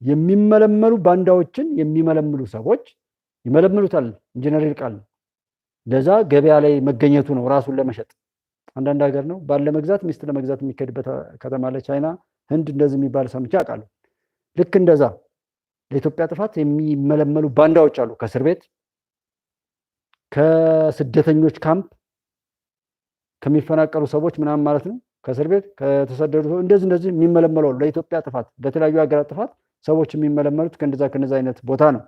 የሚመለመሉ ባንዳዎችን የሚመለምሉ ሰዎች ይመለምሉታል። ኢንጂነር ይልቃል ለዛ ገበያ ላይ መገኘቱ ነው ራሱን ለመሸጥ። አንዳንድ ሀገር ነው ባለ መግዛት ሚስት ለመግዛት የሚከድበት ከተማ ላይ ቻይና፣ ህንድ እንደዚህ የሚባል ሰምቼ አውቃለሁ። ልክ እንደዛ ለኢትዮጵያ ጥፋት የሚመለመሉ ባንዳዎች አሉ። ከእስር ቤት ከስደተኞች ካምፕ ከሚፈናቀሉ ሰዎች ምናምን ማለት ነው ከእስር ቤት ከተሰደዱ እንደዚህ የሚመለመሉ ለኢትዮጵያ ጥፋት ለተለያዩ ሀገራት ጥፋት ሰዎች የሚመለመሉት ከእንደዛ አይነት ቦታ ነው።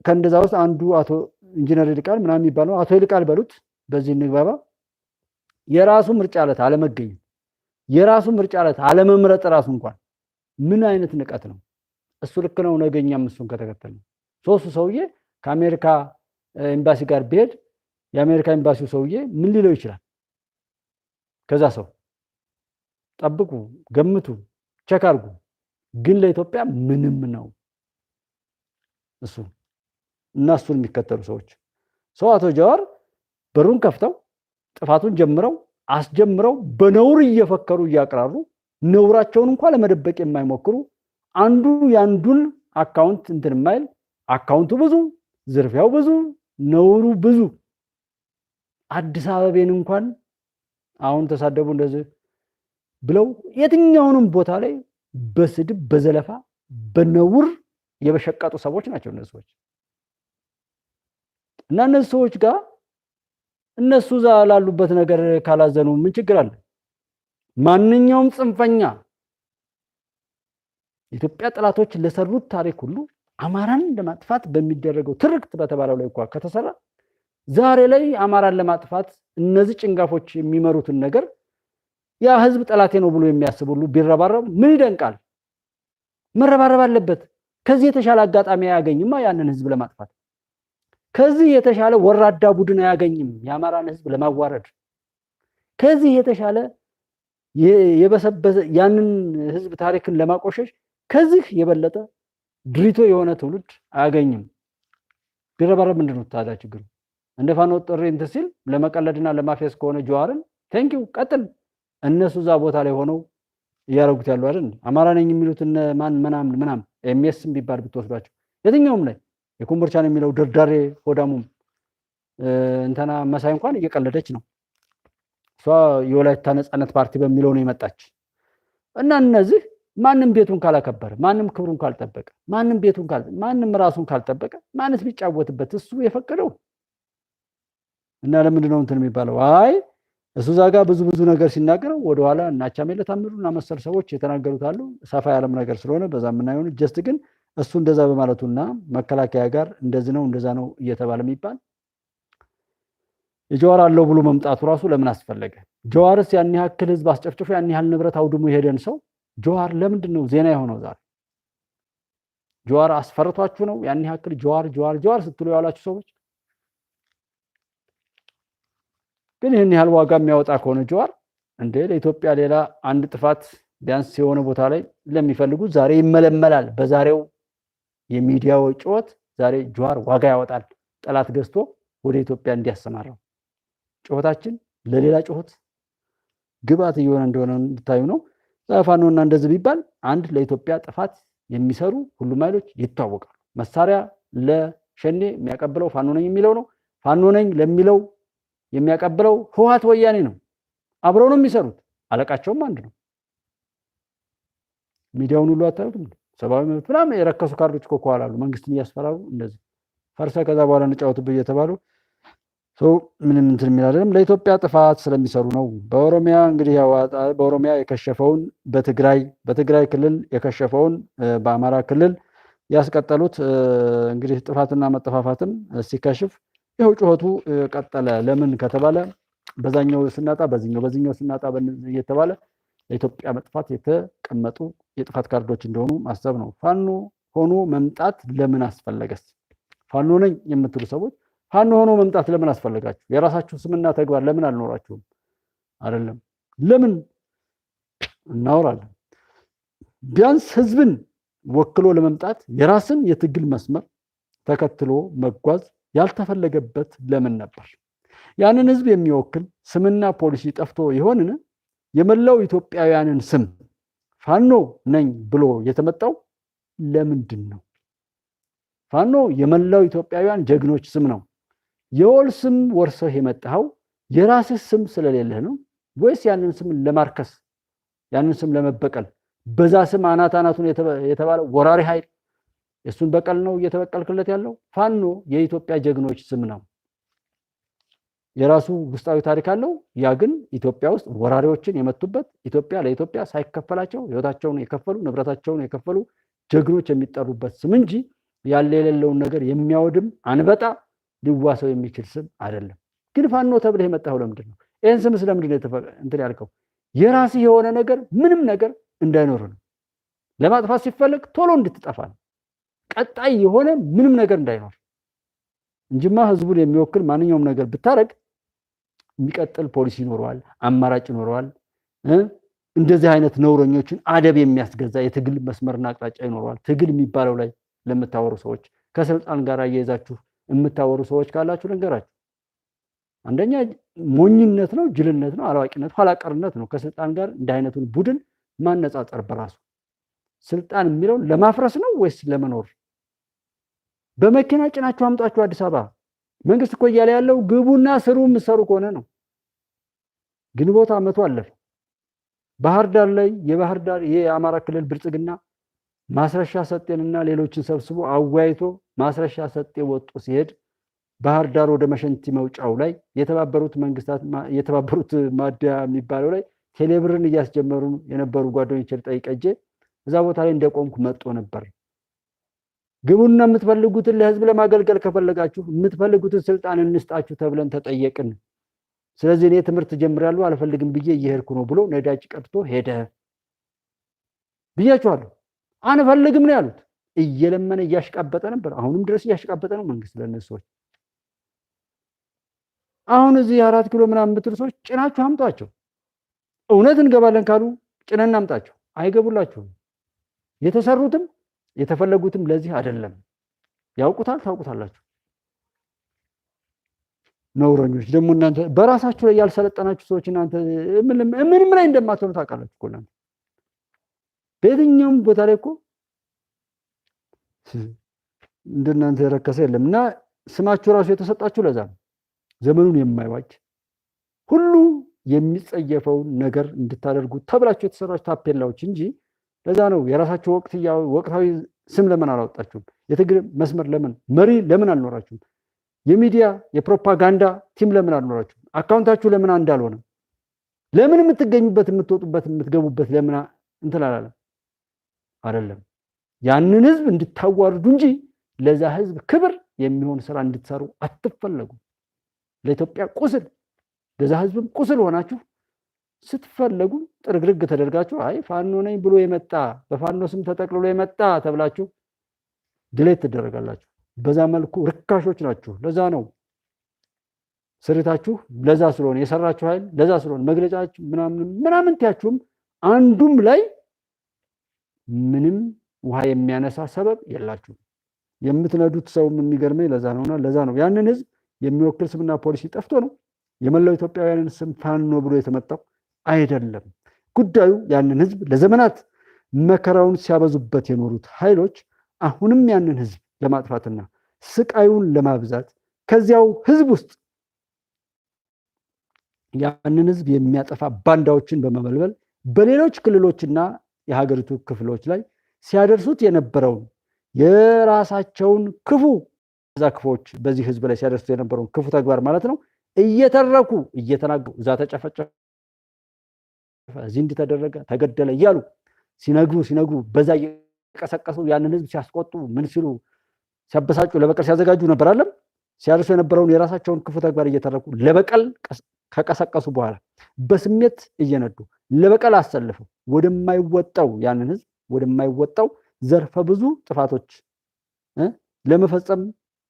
ከእንደዛ ውስጥ አንዱ አቶ ኢንጂነር ይልቃል ምናምን የሚባለው አቶ ይልቃል በሉት በዚህ እንግባባ የራሱ ምርጫ ዕለት አለመገኘት የራሱ ምርጫ ዕለት አለመምረጥ ራሱ እንኳን ምን አይነት ንቀት ነው? እሱ ልክ ነው ነገኛም እሱን ከተከተለ ሶስቱ ሰውዬ ከአሜሪካ ኤምባሲ ጋር ቢሄድ የአሜሪካ ኤምባሲው ሰውዬ ምን ሊለው ይችላል? ከዛ ሰው ጠብቁ፣ ገምቱ፣ ቸክ አድርጉ። ግን ለኢትዮጵያ ምንም ነው እሱ እና እሱን የሚከተሉ ሰዎች አቶ ጀዋር በሩን ከፍተው ጥፋቱን ጀምረው አስጀምረው በነውር እየፈከሩ እያቀራሩ ነውራቸውን እንኳን ለመደበቅ የማይሞክሩ አንዱ ያንዱን አካውንት እንትን የማይል አካውንቱ ብዙ ዝርፊያው ብዙ ነውሩ ብዙ አዲስ አበባን እንኳን አሁን ተሳደቡ እንደዚህ ብለው የትኛውንም ቦታ ላይ በስድብ በዘለፋ በነውር የበሸቀጡ ሰዎች ናቸው እነሱ ሰዎች። እና እነሱ ሰዎች ጋር እነሱ ዛ ላሉበት ነገር ካላዘኑ ምን ችግር አለ? ማንኛውም ጽንፈኛ ኢትዮጵያ ጠላቶች ለሰሩት ታሪክ ሁሉ አማራን ለማጥፋት በሚደረገው ትርክት በተባለው ላይ እንኳን ከተሰራ ዛሬ ላይ አማራን ለማጥፋት እነዚህ ጭንጋፎች የሚመሩትን ነገር ያ ህዝብ ጠላቴ ነው ብሎ የሚያስብ ሁሉ ቢረባረብ ምን ይደንቃል? መረባረብ አለበት። ከዚህ የተሻለ አጋጣሚ አያገኝማ ያንን ህዝብ ለማጥፋት። ከዚህ የተሻለ ወራዳ ቡድን አያገኝም የአማራን ህዝብ ለማዋረድ። ከዚህ የተሻለ የበሰበሰ ያንን ህዝብ ታሪክን ለማቆሸሽ ከዚህ የበለጠ ድሪቶ የሆነ ትውልድ አያገኝም። ቢረባረብ ምንድነው ታዲያ ችግሩ? እንደ ፋኖ ጥሪ እንትን ሲል ለመቀለድና ለማፌስ ከሆነ ጀዋርን ቴንኪው ቀጥል። እነሱ እዛ ቦታ ላይ ሆነው እያረጉት ያሉ አይደል? አማራ ነኝ የሚሉት እነ ማን ምናምን ኤምኤስ ቢባል ብትወስዷቸው የትኛውም ላይ የኮምቦልቻን የሚለው ደርዳሬ ሆዳሙም እንተና መሳይ እንኳን እየቀለደች ነው። እሷ የወላይታ ነፃነት ፓርቲ በሚለው ነው የመጣች እና እነዚህ ማንም ቤቱን ካላከበረ፣ ማንም ክብሩን ካልጠበቀ፣ ማንም ራሱን ካልጠበቀ ማንስ ቢጫወትበት እሱ የፈቀደው እና ለምንድን ነው እንትን የሚባለው? አይ እሱ ዛጋ ብዙ ነገር ሲናገረው ወደኋላ እና አቻሜለ ታምሩ እና መሰል ሰዎች የተናገሩት አሉ። ሰፋ ያለም ነገር ስለሆነ በዛ የምናየው ጀስት ግን እሱ እንደዛ በማለቱና መከላከያ ጋር እንደዚህ ነው እንደዛ ነው እየተባለ የሚባል የጀዋር አለው ብሎ መምጣቱ ራሱ ለምን አስፈለገ? ጀዋርስ ያን ያክል ህዝብ አስጨፍጭፎ ያን ያህል ንብረት አውድሞ የሄደን ሰው ጀዋር ለምንድን ነው ዜና የሆነው? ዛሬ ጀዋር አስፈርቷችሁ ነው ያን ያክል ጀዋር ስትሉ ያላችሁ ሰዎች? ግን ይህን ያህል ዋጋ የሚያወጣ ከሆነ ጀዋር እንደ ለኢትዮጵያ ሌላ አንድ ጥፋት ቢያንስ የሆነ ቦታ ላይ ለሚፈልጉት ዛሬ ይመለመላል። በዛሬው የሚዲያው ጩኸት ዛሬ ጀዋር ዋጋ ያወጣል። ጠላት ገዝቶ ወደ ኢትዮጵያ እንዲያሰማራው ጩኸታችን ለሌላ ጩኸት ግባት እየሆነ እንደሆነ እንድታዩ ነው። ፋኖና እንደዚህ ቢባል አንድ ለኢትዮጵያ ጥፋት የሚሰሩ ሁሉም ኃይሎች ይታወቃሉ። መሳሪያ ለሸኔ የሚያቀብለው ፋኖ ነኝ የሚለው ነው። ፋኖ ነኝ ለሚለው የሚያቀብለው ህወሓት ወያኔ ነው። አብረው ነው የሚሰሩት። አለቃቸውም አንድ ነው። ሚዲያውን ሁሉ አታዩትም? ሰብአዊ መብት ምናምን የረከሱ ካርዶች እኮ ከኋላ አሉ። መንግስትን እያስፈራሩ እንደዚህ ፈርሰ ከዛ በኋላ እንጫወትብህ እየተባሉ ምንም እንትን የሚል አይደለም። ለኢትዮጵያ ጥፋት ስለሚሰሩ ነው። በኦሮሚያ እንግዲህ በኦሮሚያ የከሸፈውን በትግራይ ክልል የከሸፈውን በአማራ ክልል ያስቀጠሉት እንግዲህ ጥፋትና መጠፋፋትም ሲከሽፍ ይኸው ጩኸቱ ቀጠለ። ለምን ከተባለ በዛኛው ስናጣ በዚህኛው ስናጣ እየተባለ ለኢትዮጵያ መጥፋት የተቀመጡ የጥፋት ካርዶች እንደሆኑ ማሰብ ነው። ፋኖ ሆኖ መምጣት ለምን አስፈለገስ? ፋኖ ነኝ የምትሉ ሰዎች ፋኖ ሆኖ መምጣት ለምን አስፈለጋችሁ? የራሳችሁ ስምና ተግባር ለምን አልኖራችሁም? አይደለም ለምን እናወራለን። ቢያንስ ህዝብን ወክሎ ለመምጣት የራስን የትግል መስመር ተከትሎ መጓዝ ያልተፈለገበት ለምን ነበር? ያንን ህዝብ የሚወክል ስምና ፖሊሲ ጠፍቶ ይሆንን? የመላው ኢትዮጵያውያንን ስም ፋኖ ነኝ ብሎ የተመጣው ለምንድን ነው? ፋኖ የመላው ኢትዮጵያውያን ጀግኖች ስም ነው። የወል ስም ወርሰህ የመጣኸው የራስህ ስም ስለሌለህ ነው ወይስ ያንን ስም ለማርከስ ያንን ስም ለመበቀል በዛ ስም አናቱን የተባለ ወራሪ ኃይል የሱን በቀል ነው እየተበቀልክለት ያለው? ፋኖ የኢትዮጵያ ጀግኖች ስም ነው። የራሱ ውስጣዊ ታሪክ አለው። ያ ግን ኢትዮጵያ ውስጥ ወራሪዎችን የመቱበት ለኢትዮጵያ ሳይከፈላቸው ህይወታቸውን የከፈሉ ንብረታቸውን የከፈሉ ጀግኖች የሚጠሩበት ስም እንጂ ያለ የሌለውን ነገር የሚያወድም አንበጣ ሊዋሰው የሚችል ስም አይደለም። ግን ፋኖ ተብለህ የመጣው ለምንድን ነው? ይህን ስም ስለምንድን ነው እንትን ያልከው? የራስህ የሆነ ነገር ምንም ነገር እንዳይኖር ነው። ለማጥፋት ሲፈለግ ቶሎ እንድትጠፋ ነው። ቀጣይ የሆነ ምንም ነገር እንዳይኖር እንጂማ ህዝቡን የሚወክል ማንኛውም ነገር ብታረግ የሚቀጥል ፖሊሲ ይኖረዋል፣ አማራጭ ይኖረዋል። እንደዚህ አይነት ነውረኞችን አደብ የሚያስገዛ የትግል መስመርና አቅጣጫ ይኖረዋል። ትግል የሚባለው ላይ ለምታወሩ ሰዎች ከስልጣን ጋር እየያዛችሁ የምታወሩ ሰዎች ካላችሁ ልንገራችሁ፣ አንደኛ ሞኝነት ነው፣ ጅልነት ነው፣ አላዋቂነት፣ ኋላቀርነት ነው። ከስልጣን ጋር እንደ አይነቱን ቡድን ማነጻጸር በራሱ ስልጣን የሚለው ለማፍረስ ነው ወይስ ለመኖር? በመኪና ጭናችሁ አምጣችሁ አዲስ አበባ መንግስት እኮ እያለ ያለው ግቡና ስሩ የምትሰሩ ከሆነ ነው። ግንቦት ዓመቱ አለፈ። ባህር ዳር ላይ የአማራ ክልል ብልጽግና ማስረሻ ሰጤንና ሌሎችን ሰብስቦ አወያይቶ ማስረሻ ሰጤ ወጡ ሲሄድ ባህር ዳር ወደ መሸንቲ መውጫው ላይ የተባበሩት ማደያ የሚባለው ላይ ቴሌብርን እያስጀመሩ የነበሩ ጓደኞቼን ጠይቀጄ እዛ ቦታ ላይ እንደቆምኩ መጥቶ ነበር። ግቡና የምትፈልጉትን ለህዝብ ለማገልገል ከፈለጋችሁ የምትፈልጉትን ስልጣን እንስጣችሁ ተብለን ተጠየቅን። ስለዚህ እኔ ትምህርት ጀምራለሁ አልፈልግም ብዬ እየሄድኩ ነው ብሎ ነዳጅ ቀድቶ ሄደ ብያችኋለሁ። አንፈልግም ነው ያሉት። እየለመነ እያሽቃበጠ ነበር። አሁንም ድረስ እያሽቃበጠ ነው መንግስት ለነሱ ሰዎች። አሁን እዚህ 4 ኪሎ ምናምን ብትሉ ሰዎች ጭናችሁ አምጧቸው። እውነት እንገባለን ካሉ ጭነን አምጣቸው። አይገቡላችሁም። የተሰሩትም የተፈለጉትም ለዚህ አይደለም። ያውቁታል፣ ታውቁታላችሁ። ነውረኞች ደግሞ እናንተ በራሳችሁ ላይ ያልሰለጠናችሁ ሰዎች እናንተ ምንም ላይ እንደማትሆኑ ታውቃላችሁ እኮ እናንተ። በየትኛውም ቦታ ላይ እኮ እንደናንተ የረከሰ የለም እና ስማችሁ ራሱ የተሰጣችሁ ለዛ ነው። ዘመኑን የማይዋጅ ሁሉ የሚጸየፈውን ነገር እንድታደርጉ ተብላችሁ የተሰራችሁ ታፔላዎች እንጂ ለዛ ነው የራሳችሁ ወቅታዊ ስም ለምን አላወጣችሁም? የትግል መስመር ለምን መሪ ለምን አልኖራችሁም? የሚዲያ የፕሮፓጋንዳ ቲም ለምን አልኖራችሁም? አካውንታችሁ ለምን አንድ አልሆነም? ለምን የምትገኙበት የምትወጡበት የምትገቡበት ለምን እንትን አላለም? አይደለም ያንን ህዝብ እንድታዋርዱ እንጂ ለዛ ህዝብ ክብር የሚሆን ስራ እንድትሰሩ አትፈለጉም። ለኢትዮጵያ ቁስል ለዛ ህዝብም ቁስል ሆናችሁ ስትፈለጉ ጥርግርግ ተደርጋችሁ አይ ፋኖ ነኝ ብሎ የመጣ በፋኖ ስም ተጠቅልሎ የመጣ ተብላችሁ ድሌት ትደረጋላችሁ። በዛ መልኩ ርካሾች ናችሁ። ለዛ ነው ስሪታችሁ ለዛ ስለሆነ የሰራችሁ ኃይል ለዛ ስለሆነ መግለጫችሁ ምናምን ታያችሁም አንዱም ላይ ምንም ውሃ የሚያነሳ ሰበብ የላችሁ። የምትነዱት ሰውም የሚገርመኝ ለዛ ነውና ለዛ ነው ያንን ህዝብ የሚወክል ስምና ፖሊሲ ጠፍቶ ነው የመላው ኢትዮጵያውያንን ስም ፋኖ ብሎ የተመጣው አይደለም። ጉዳዩ ያንን ህዝብ ለዘመናት መከራውን ሲያበዙበት የኖሩት ኃይሎች አሁንም ያንን ህዝብ ለማጥፋትና ስቃዩን ለማብዛት ከዚያው ህዝብ ውስጥ ያንን ህዝብ የሚያጠፋ ባንዳዎችን በመመልመል በሌሎች ክልሎችና የሀገሪቱ ክፍሎች ላይ ሲያደርሱት የነበረውን የራሳቸውን ክፉ ክፎች በዚህ ህዝብ ላይ ሲያደርሱት የነበረውን ክፉ ተግባር ማለት ነው እየተረኩ እየተናገሩ እዛ ተጨፈጨፈ እዚህ እንዲተደረገ ተገደለ እያሉ ሲነግሩ በዛ እየቀሰቀሱ ያንን ህዝብ ሲያስቆጡ ምን ሲሉ ሲያበሳጩ ለበቀል ሲያዘጋጁ ነበር አይደል? ሲያደርሱ የነበረውን የራሳቸውን ክፉ ተግባር እየተረኩ ለበቀል ከቀሰቀሱ በኋላ በስሜት እየነዱ ለበቀል አሰልፈው ወደማይወጣው ያንን ህዝብ ወደማይወጣው ዘርፈ ብዙ ጥፋቶች ለመፈጸም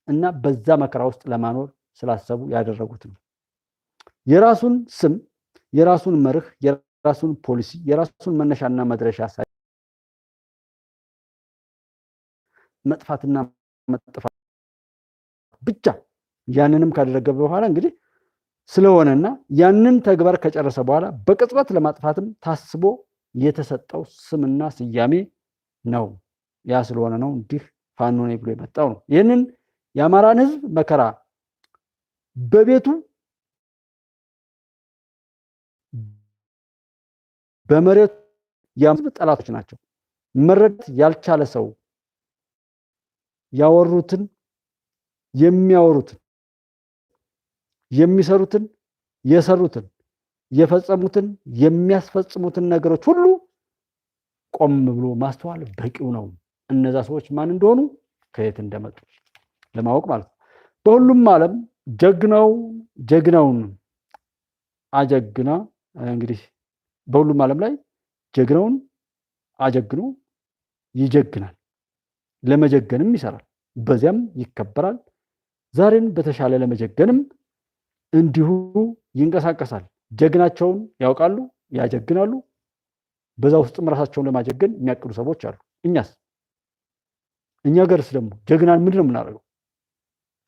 እና በዛ መከራ ውስጥ ለማኖር ስላሰቡ ያደረጉት ነው። የራሱን ስም የራሱን መርህ የራሱን ፖሊሲ የራሱን መነሻና መድረሻ ሳይ መጥፋትና መጥፋት ብቻ ያንንም ካደረገ በኋላ እንግዲህ ስለሆነና ያንን ተግባር ከጨረሰ በኋላ በቅጽበት ለማጥፋትም ታስቦ የተሰጠው ስምና ስያሜ ነው። ያ ስለሆነ ነው እንዲህ ፋኖ ነኝ ብሎ የመጣው ነው። ይህንን የአማራን ህዝብ መከራ በቤቱ በመሬት ያምብ ጠላቶች ናቸው። መረዳት ያልቻለ ሰው ያወሩትን የሚያወሩትን የሚሰሩትን የሰሩትን የፈጸሙትን የሚያስፈጽሙትን ነገሮች ሁሉ ቆም ብሎ ማስተዋል በቂው ነው። እነዛ ሰዎች ማን እንደሆኑ ከየት እንደመጡ ለማወቅ ማለት ነው። በሁሉም ዓለም ጀግናውን አጀግና እንግዲህ በሁሉም ዓለም ላይ ጀግናውን አጀግኖ ይጀግናል፣ ለመጀገንም ይሰራል፣ በዚያም ይከበራል። ዛሬን በተሻለ ለመጀገንም እንዲሁ ይንቀሳቀሳል። ጀግናቸውን ያውቃሉ፣ ያጀግናሉ። በዛ ውስጥም ራሳቸውን ለማጀገን የሚያቅዱ ሰዎች አሉ። እኛ ገርስ ደግሞ ጀግናን ምንድን ነው የምናደርገው?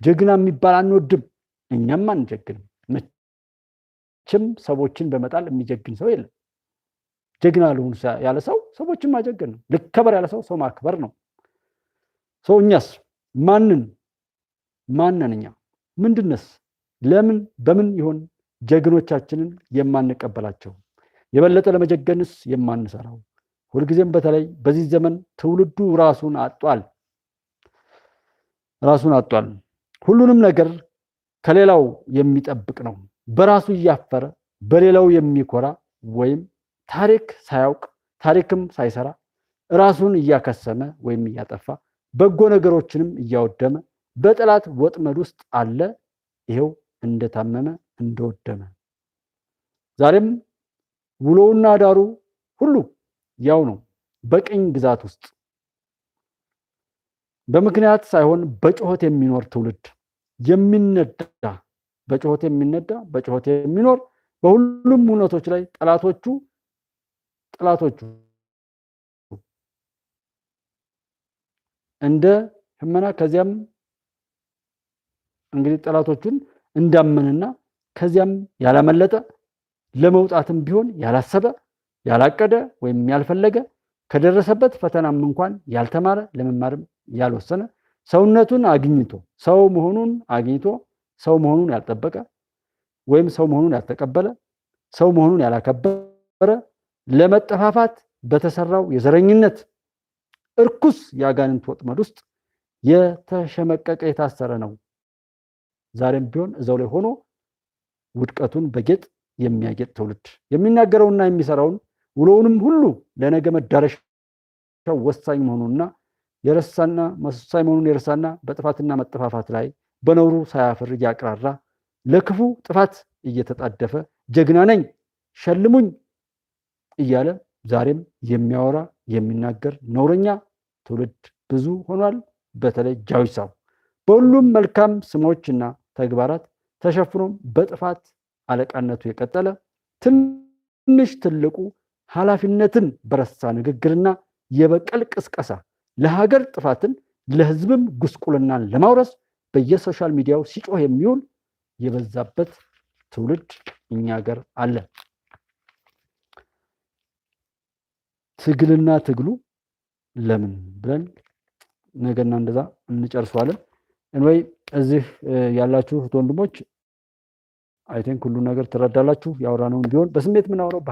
ጀግና የሚባል አንወድም። እኛም አንጀግንም። መቼም ሰዎችን በመጣል የሚጀግን ሰው የለም። ጀግና ልሁን ያለ ሰው ሰዎችን ማጀገን ነው። ልከበር ያለ ሰው ማክበር ነው። ሰው እኛስ ማንን እኛ ምንድነስ? ለምን በምን ይሆን ጀግኖቻችንን የማንቀበላቸው? የበለጠ ለመጀገንስ የማንሰራው? ሁልጊዜም በተለይ በዚህ ዘመን ትውልዱ ራሱን አጧል። ሁሉንም ነገር ከሌላው የሚጠብቅ ነው። በራሱ እያፈረ በሌላው የሚኮራ ወይም ታሪክ ሳያውቅ ታሪክም ሳይሰራ ራሱን እያከሰመ ወይም እያጠፋ በጎ ነገሮችንም እያወደመ በጠላት ወጥመድ ውስጥ አለ። ይሄው እንደታመመ እንደወደመ ዛሬም ውሎውና ዳሩ ሁሉ ያው ነው። በቅኝ ግዛት ውስጥ በምክንያት ሳይሆን በጩኸት የሚኖር ትውልድ የሚነዳ በጩኸት የሚኖር በሁሉም ሁነቶች ላይ ጠላቶቹ እንደ ህመና ከዚያም እንግዲህ ጠላቶቹን እንዳመነና ከዚያም ያላመለጠ ለመውጣትም ቢሆን ያላሰበ ያላቀደ ወይም ያልፈለገ ከደረሰበት ፈተናም እንኳን ያልተማረ ለመማርም ያልወሰነ ሰውነቱን አግኝቶ ሰው መሆኑን ያልጠበቀ ወይም ሰው መሆኑን ያልተቀበለ ሰው መሆኑን ያላከበረ ለመጠፋፋት በተሰራው የዘረኝነት እርኩስ የአጋንንት ወጥመድ ውስጥ የተሸመቀቀ የታሰረ ነው። ዛሬም ቢሆን እዛው ላይ ሆኖ ውድቀቱን በጌጥ የሚያጌጥ ትውልድ የሚናገረውና የሚሰራውን ውሎውንም ሁሉ ለነገ መዳረሻው ወሳኝ መሆኑንና የረሳና መሳይ መሆኑን የረሳና በጥፋትና መጠፋፋት ላይ በነውሩ ሳያፍር እያቅራራ ለክፉ ጥፋት እየተጣደፈ ጀግና ነኝ ሸልሙኝ እያለ ዛሬም የሚያወራ የሚናገር ነውረኛ ትውልድ ብዙ ሆኗል። በተለይ ጃዊሳው በሁሉም መልካም ስሞችና ተግባራት ተሸፍኖም በጥፋት አለቃነቱ የቀጠለ ትንሽ ትልቁ ኃላፊነትን በረሳ ንግግርና የበቀል ቅስቀሳ ለሀገር ጥፋትን ለሕዝብም ጉስቁልናን ለማውረስ በየሶሻል ሚዲያው ሲጮህ የሚውል የበዛበት ትውልድ እኛ ሀገር አለ። ትግልና ትግሉ ለምን ብለን ነገና እንደዛ እንጨርሰዋለን። እንወይ እዚህ ያላችሁ ወንድሞች አይ ቲንክ ሁሉ ነገር ትረዳላችሁ። ያወራነውን ቢሆን በስሜት የምናወራው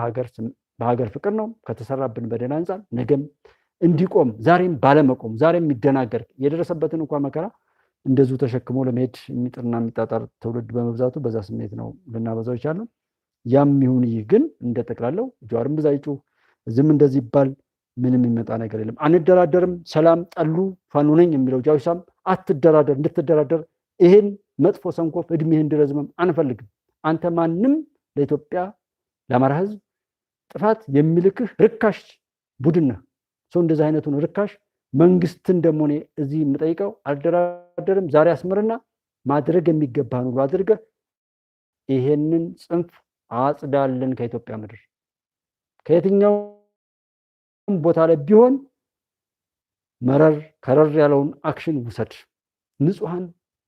በሀገር ፍቅር ነው። ከተሰራብን በደል አንጻር ነገም እንዲቆም ዛሬም ባለመቆም ዛሬም የሚደናገር የደረሰበትን እንኳን መከራ እንደዚሁ ተሸክሞ ለመሄድ የሚጥርና የሚጣጣር ትውልድ በመብዛቱ በዛ ስሜት ነው ልናበዛው ይቻላል። ያም ይሁን ይህ ግን እንደጠቅላላው ጀዋርም ብዛ ይጩህ ዝም እንደዚህ ይባል ምንም የሚመጣ ነገር የለም። አንደራደርም ሰላም ጠሉ ፋኖ ነኝ የሚለው ጃዊሳም አትደራደር እንድትደራደር ይሄን መጥፎ ሰንኮፍ እድሜህን እንዲረዝምም አንፈልግም። አንተ ማንም ለኢትዮጵያ ለአማራ ሕዝብ ጥፋት የሚልክህ ርካሽ ቡድን ነህ። ሰው እንደዚህ አይነቱን ርካሽ መንግስትን ደግሞ እኔ እዚህ የምጠይቀው አልደራደርም ዛሬ አስምርና ማድረግ የሚገባህን ሁሉ አድርገህ ይሄንን ጽንፍ አጽዳልን ከኢትዮጵያ ምድር ከየትኛው ቦታ ላይ ቢሆን መረር ከረር ያለውን አክሽን ውሰድ። ንጹሃን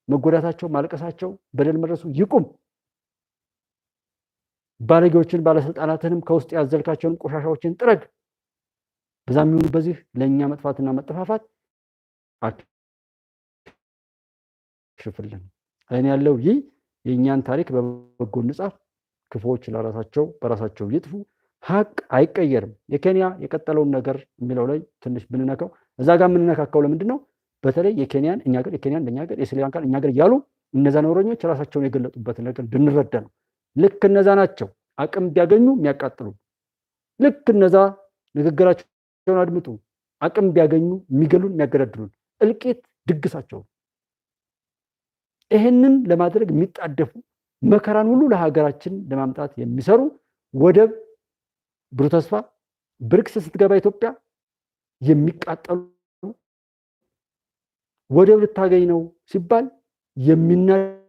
መጎዳታቸው ማልቀሳቸው በደል መድረሱ ይቁም። ባለጌዎችን ባለስልጣናትንም ከውስጥ ያዘልካቸውን ቆሻሻዎችን ጥረግ። በዛም ይሁን በዚህ ለኛ መጥፋትና መጠፋፋት አክሽፍልን። አይን ያለው ይህ የኛን ታሪክ በበጎ እንጻፍ። ክፉዎች ለራሳቸው በራሳቸው ይጥፉ። ሀቅ አይቀየርም። የኬንያ የቀጠለውን ነገር የሚለው ላይ ትንሽ ብንነካው እዛ ጋር የምንነካካው ለምንድን ነው? በተለይ የኬንያን እኛ ሀገር የኬንያን እንደኛ ሀገር የስሪላንካን እኛ ሀገር እያሉ እነዛ ነውረኞች ራሳቸውን የገለጡበትን ነገር እንድንረዳ ነው። ልክ እነዛ ናቸው አቅም ቢያገኙ የሚያቃጥሉ። ልክ እነዛ ንግግራቸውን አድምጡ አቅም ቢያገኙ የሚገሉን የሚያገዳድሉን እልቂት ድግሳቸው። ይህንን ለማድረግ የሚጣደፉ መከራን ሁሉ ለሀገራችን ለማምጣት የሚሰሩ ወደብ ብሩህ ተስፋ ብሪክስ ስትገባ ኢትዮጵያ የሚቃጠሉ ወደብ ልታገኝ ነው ሲባል የሚናደድ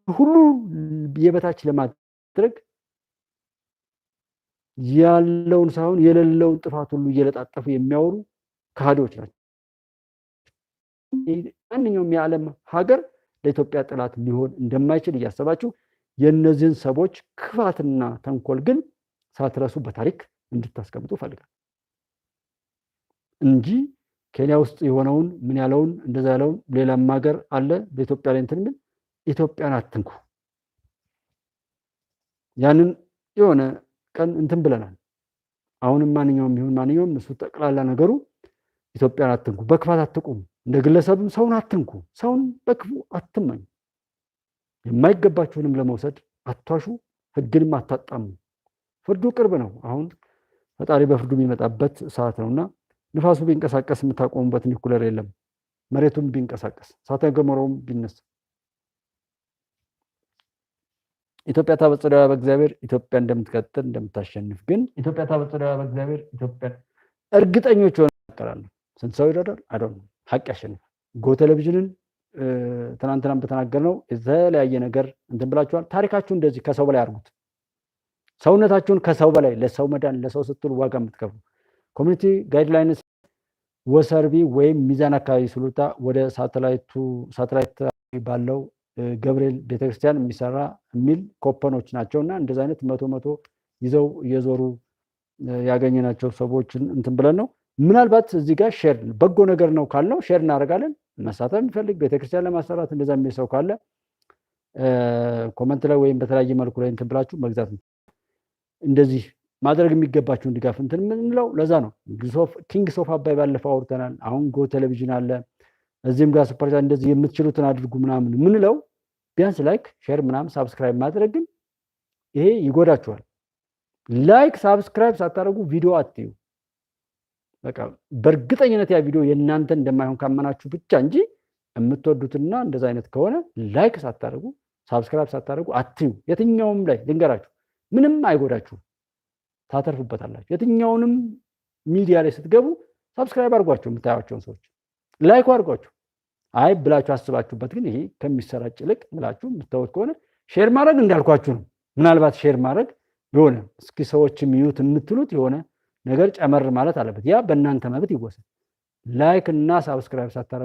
ሁሉ የበታች ለማድረግ ያለውን ሳይሆን የሌለውን ጥፋት ሁሉ እየለጣጠፉ የሚያወሩ ከሃዲዎች ናቸው። ማንኛውም የዓለም ሀገር ለኢትዮጵያ ጠላት ሊሆን እንደማይችል እያሰባችሁ የእነዚህን ሰዎች ክፋትና ተንኮል ግን ሳትረሱ በታሪክ እንድታስቀምጡ ፈልጋል እንጂ ኬንያ ውስጥ የሆነውን ምን ያለውን እንደዛ ያለውን ሌላም ሀገር አለ በኢትዮጵያ ላይ እንትን ምን ኢትዮጵያን አትንኩ። ያንን የሆነ ቀን እንትን ብለናል። አሁንም ማንኛውም ይሁን ማንኛውም እሱ ጠቅላላ ነገሩ ኢትዮጵያን አትንኩ፣ በክፋት አትቁም፣ እንደ ግለሰብም ሰውን አትንኩ፣ ሰውን በክፉ አትመኙ፣ የማይገባችሁንም ለመውሰድ አትዋሹ፣ ህግንም አታጣሙ። ፍርዱ ቅርብ ነው። አሁን ፈጣሪ በፍርዱ የሚመጣበት ሰዓት ነውና ንፋሱ ቢንቀሳቀስ የምታቆሙበት ኒኩለር የለም። መሬቱም ቢንቀሳቀስ እሳተ ገሞራውም ቢነሳ ኢትዮጵያ ታበጽሕዋ በእግዚአብሔር ኢትዮጵያ እንደምትቀጥል እንደምታሸንፍ ግን ኢትዮጵያ ታበጽሕዋ በእግዚአብሔር ኢትዮጵያ እርግጠኞች ሆነን እንቀራለን። ስንት ሰው ይረዳል? አይደል? ሀቅ ያሸንፋል። ጎ ቴሌቪዥንን ትናንትናም በተናገርነው የተለያየ ነገር እንትን ብላችኋል። ታሪካችሁ እንደዚህ ከሰው በላይ አድርጉት። ሰውነታችሁን ከሰው በላይ ለሰው መዳን ለሰው ስትሉ ዋጋ የምትከፍሉ ኮሚኒቲ ጋይድላይንስ ወሰርቢ ወይም ሚዛን አካባቢ ስሉታ ወደ ሳተላይት ባለው ገብርኤል ቤተክርስቲያን የሚሰራ የሚል ኮፐኖች ናቸውና እንደዚህ አይነት መቶ ይዘው እየዞሩ ያገኘናቸው ሰዎችን እንትን ብለን ነው። ምናልባት እዚህ ጋር ሼር በጎ ነገር ነው ካልነው ሼር እናደርጋለን። መሳተፍ የሚፈልግ ቤተክርስቲያን ለማሰራት እንደዛ የሚል ሰው ካለ ኮመንት ላይ ወይም በተለያየ መልኩ ላይ እንትን ብላችሁ መግዛት ነው። እንደዚህ ማድረግ የሚገባችሁን ድጋፍ እንትን የምንለው ለዛ ነው። ኪንግስ ኦፍ አባይ ባለፈው አውርተናል። አሁን ጎ ቴሌቪዥን አለ፣ እዚህም ጋር ሱፐር ቻት እንደዚህ የምትችሉትን አድርጉ ምናምን የምንለው ቢያንስ ላይክ፣ ሼር ምናምን ሳብስክራይብ ማድረግ ግን ይሄ ይጎዳችኋል። ላይክ ሳብስክራይብ ሳታደርጉ ቪዲዮ አትዩ። በቃ በእርግጠኝነት ያ ቪዲዮ የእናንተ እንደማይሆን ካመናችሁ ብቻ እንጂ የምትወዱትና እንደዛ አይነት ከሆነ ላይክ ሳታደርጉ ሳብስክራይብ ሳታደርጉ አትዩ። የትኛውም ላይ ልንገራችሁ፣ ምንም አይጎዳችሁ፣ ታተርፉበታላችሁ። የትኛውንም ሚዲያ ላይ ስትገቡ ሳብስክራይብ አድርጓቸው፣ የምታዩቸውን ሰዎች ላይክ አድርጓቸው። አይ ብላችሁ አስባችሁበት ግን ይሄ ከሚሰራጭ ይልቅ ብላችሁ የምታዩት ከሆነ ሼር ማድረግ እንዳልኳችሁ ነው። ምናልባት ሼር ማድረግ የሆነ እስኪ ሰዎች የሚዩት የምትሉት የሆነ ነገር ጨመር ማለት አለበት። ያ በእናንተ መብት ይወሰን። ላይክ እና ሳብስክራይብ ሳታደርጉ